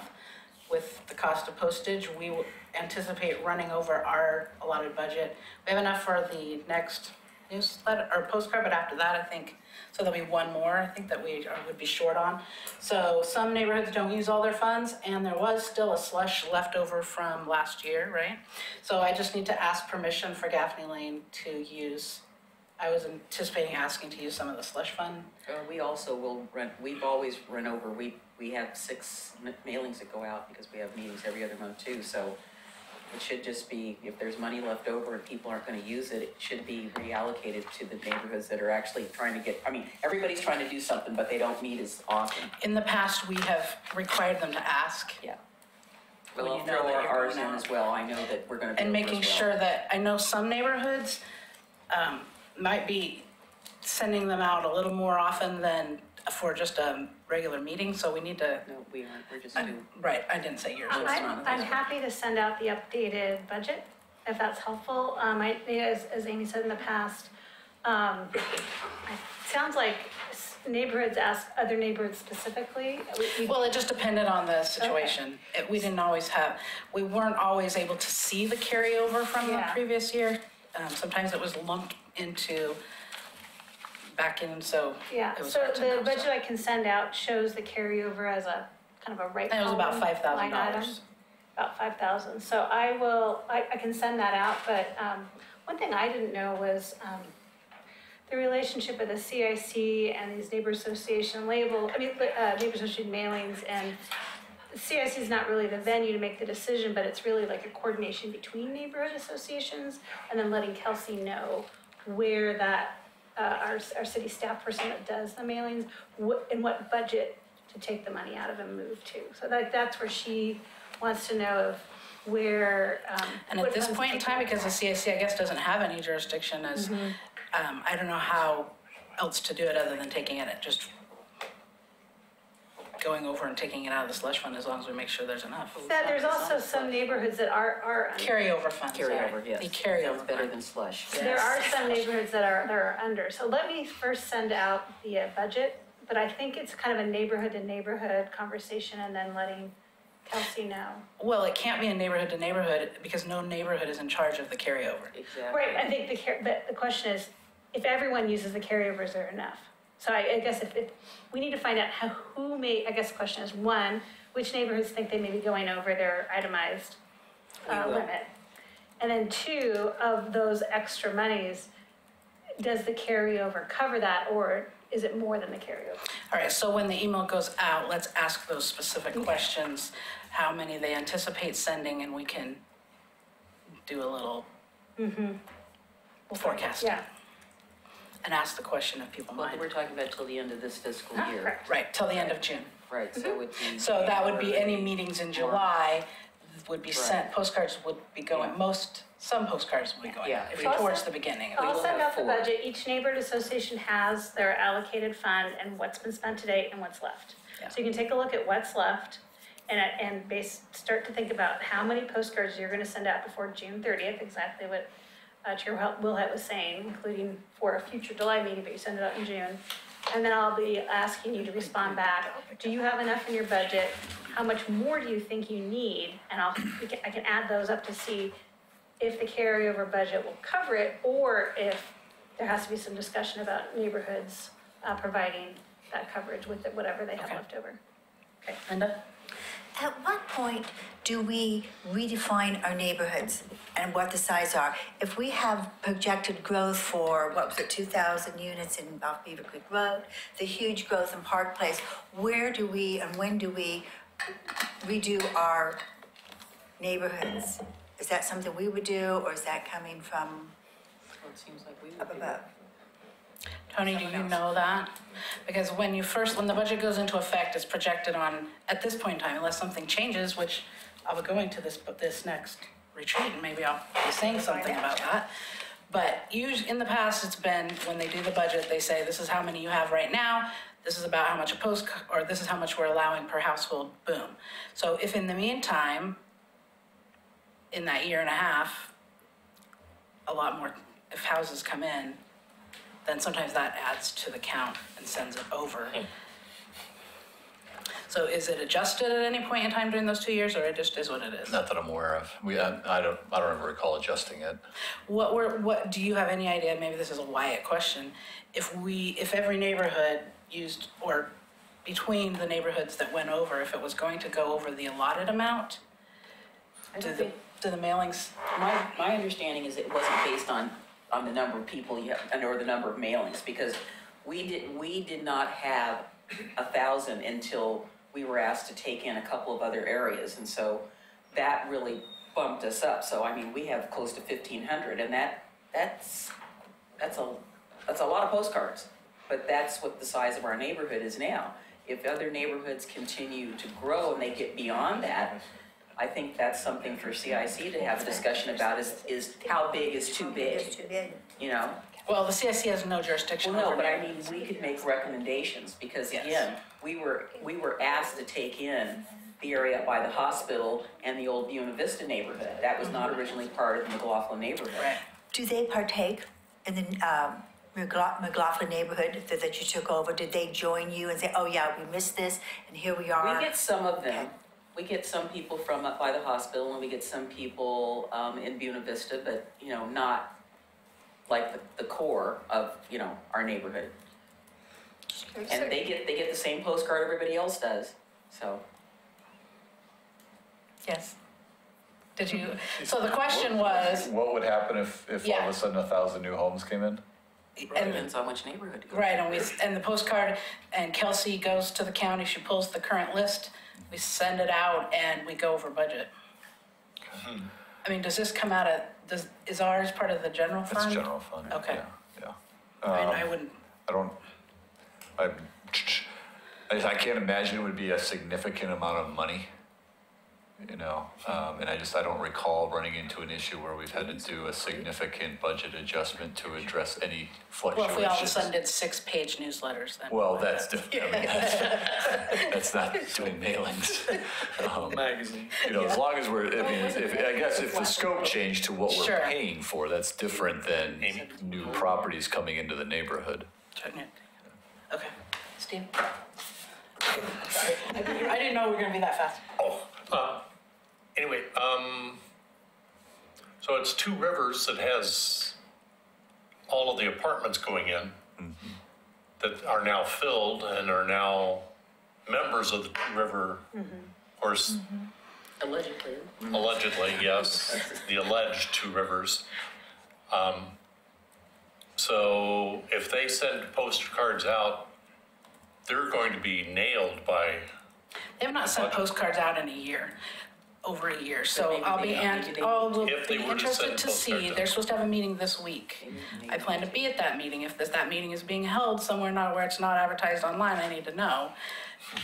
with the cost of postage, we anticipate running over our allotted budget. We have enough for the next newsletter or postcard, but after that, I think, so there'll be one more, I think that we would be short on. So some neighborhoods don't use all their funds, and there was still a slush left over from last year, right? So I just need to ask permission for Gaffney Lane to use I was anticipating asking to use some of the slush fund. We also will run, we've always run over, we have 6 mailings that go out because we have meetings every other month too, so it should just be, if there's money left over and people aren't gonna use it, it should be reallocated to the neighborhoods that are actually trying to get, I mean, everybody's trying to do something, but they don't meet as often. In the past, we have required them to ask. Yeah. When Well, you I'll know throw that you're ours going in out. as well, I know that we're gonna be And over making as well. sure that, I know some neighborhoods might be sending them out a little more often than for just a regular meeting, so we need to, No, we aren't, we're just doing. right, I didn't say yours. it's not. I'm happy to send out the updated budget, if that's helpful. As Amy said in the past, it sounds like neighborhoods ask other neighborhoods specifically. Well, it just depended on the situation. We didn't always have, we weren't always able to see the carryover from the Yeah. previous year. Sometimes it was lumped into, back in, so Yeah, it was so hard to the know, budget so. I can send out shows the carryover as a kind of a right And it was about column line item. $5,000. About 5,000. So I can send that out, but one thing I didn't know was the relationship of the CIC and these neighbor association neighbor association mailings, and the CIC is not really the venue to make the decision, but it's really like a coordination between neighborhood associations, and then letting Kelsey know where that, our city staff person that does the mailings, in what budget to take the money out of and move to. So that's where she wants to know of where. And at this point in time, because the CIC, I guess, doesn't have any jurisdiction as, I don't know how else to do it other than taking it, just going over and taking it out of the slush fund, as long as we make sure there's enough. There's also some neighborhoods that are. Carryover funds. Carryover, yes. The carryover Sounds better fund. than slush. There are some neighborhoods that are under. So let me first send out the budget, but I think it's kind of a neighborhood to neighborhood conversation and then letting Kelsey know. Well, it can't be a neighborhood to neighborhood because no neighborhood is in charge of the carryover. Exactly. Right, I think the question is, if everyone uses the carryovers, is there enough? So I guess if we need to find out I guess the question is, one, which neighborhoods think they may be going over their itemized limit? And then two, of those extra monies, does the carryover cover that, or is it more than the carryover? All right, so when the email goes out, let's ask those specific questions, how many they anticipate sending, and we can do a little forecasting. Yeah. And ask the question if people Well, mind. we're talking about till the end of this fiscal year. Correct. Right, till the end of June. Right, so it's. So that would be any meetings in July would be sent, postcards would be going, some postcards would be going Yeah. out, if So you're I'll towards send- the beginning. I'll will send have out the 4. budget. Each neighborhood association has their allocated fund and what's been spent to date and what's left. Yeah. So you can take a look at what's left and start to think about how many postcards you're gonna send out before June 30th, exactly what Chair Wilhite was saying, including for a future July meeting, but you send it out in June. And then I'll be asking you to respond back. Do you have enough in your budget? How much more do you think you need? And I can add those up to see if the carryover budget will cover it, or if there has to be some discussion about neighborhoods providing that coverage with whatever they have Okay. left over. Okay. Linda? At what point do we redefine our neighborhoods and what the size are? If we have projected growth for, 2,000 units in off Beaver Creek Road, the huge growth in Park Place, where do we and when do we redo our neighborhoods? Is that something we would do, or is that coming from Well, it seems like we would up do above? it. Tony, do you know that? Because when the budget goes into effect, it's projected on, at this point in time, unless something changes, which I'll be going to this next retreat, and maybe I'll be saying something about that. But usually, in the past, it's been, when they do the budget, they say, this is how many you have right now, this is about how much or this is how much we're allowing per household, boom. So if in the meantime, in that year and a half, a lot more, if houses come in, then sometimes that adds to the count and sends it over. So is it adjusted at any point in time during those 2 years, or it just is what it is? Not that I'm aware of. I don't ever recall adjusting it. What do you have any idea, maybe this is a Wyatt question, if every neighborhood used, or between the neighborhoods that went over, if it was going to go over the allotted amount? I Do don't the, think, do the mailings, my understanding is it wasn't based on on the number of people you have, or the number of mailings, because we did not have 1,000 until we were asked to take in a couple of other areas, and so that really bumped us up. So I mean, we have close to 1,500, and that's a lot of postcards, but that's what the size of our neighborhood is now. If other neighborhoods continue to grow and they get beyond that, I think that's something for CIC to have a discussion about is how big is too big, you know? Well, the CIC has no jurisdiction Well, over no, but I it. mean, we could make recommendations, because Yes. again, we were asked to take in the area by the hospital and the old Buena Vista neighborhood. That was not originally part of the McLaughlin neighborhood. Right. Do they partake in the McLaughlin neighborhood that you took over? Did they join you and say, oh yeah, we missed this and here we are? We get some of them. We get some people from up by the hospital, and we get some people in Buena Vista, but, you know, not like the core of, you know, our neighborhood. And they get the same postcard everybody else does, so. Yes. Did you, so the question was, What would happen if all Yeah. of a sudden 1,000 new homes came in? and, Depends on which neighborhood. you go to. right, and the postcard, and Kelsey goes to the county, she pulls the current list, we send it out, and we go over budget. I mean, does this come out of, is ours part of the general fund? It's general fund. Okay. Yeah. I wouldn't, I can't imagine it would be a significant amount of money, you know, and I don't recall running into an issue where we've had to do a significant budget adjustment to address any well, fluctuations. if we all of a sudden did 6-page newsletters, then. Well, that's different. I mean, that's not doing mailings. Magazine. You know, as long as we're, I mean, if the scope changed to what we're Sure. paying for, that's different than new properties coming into the neighborhood. Okay, Steve? Sorry, I didn't know we were gonna be that fast. Anyway, so it's Two Rivers that has all of the apartments going in that are now filled and are now members of the Two River, of course, allegedly, yes, the alleged Two Rivers. So if they send postcards out, they're going to be nailed by. They have not sent postcards out in a year, over a year, so maybe I'll they be, don't. and Maybe they- I'll If they be were to interested send to see, postcards they're out. supposed to have a meeting this week. I plan to be at that meeting. If that meeting is being held somewhere not where it's not advertised online, I need to know.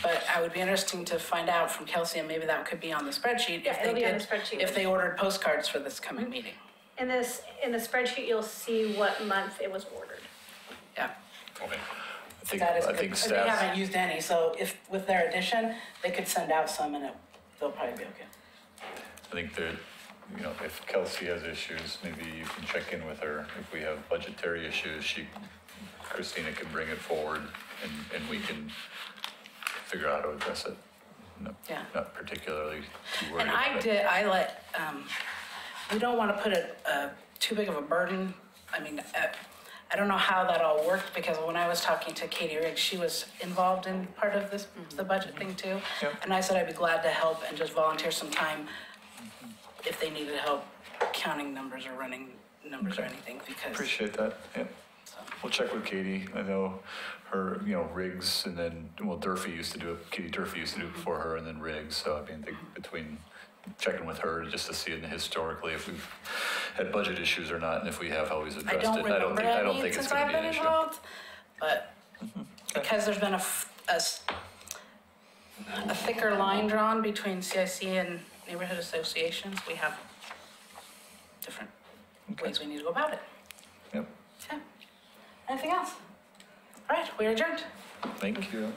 But I would be interesting to find out from Kelsey, and maybe that could be on the spreadsheet. Yeah, if it'll they be on did- the spreadsheet. If they ordered postcards for this coming meeting. In the spreadsheet, you'll see what month it was ordered. Yeah. Okay. That is I good. think They staff, haven't used any, so if, with their addition, they could send out some and they'll probably be okay. I think that, you know, if Kelsey has issues, maybe you can check in with her. If we have budgetary issues, Christina can bring it forward and we can figure out how to address it. No, Yeah. not particularly too worried And about it. we don't want to put too big of a burden. I mean, I don't know how that all worked, because when I was talking to Katie Riggs, she was involved in part of this, the budget thing too. Yep. And I said I'd be glad to help and just volunteer some time if they needed help counting numbers or running numbers or anything, because. Appreciate that, yep. So. We'll check with Katie. I know her, you know, Riggs, and then, well, Durfee used to do it, Katie Durfee used to do it before her, and then Riggs. So I mean, I think between checking with her just to see it historically if we've had budget issues or not, and if we have, how he's addressed it. I don't think it's since gonna I've be been an issue. involved, but because there's been a thicker line drawn between CIC and neighborhood associations, we have different ways we need to go about it. Yep, Okay. Anything else? All right, we're adjourned. thank you.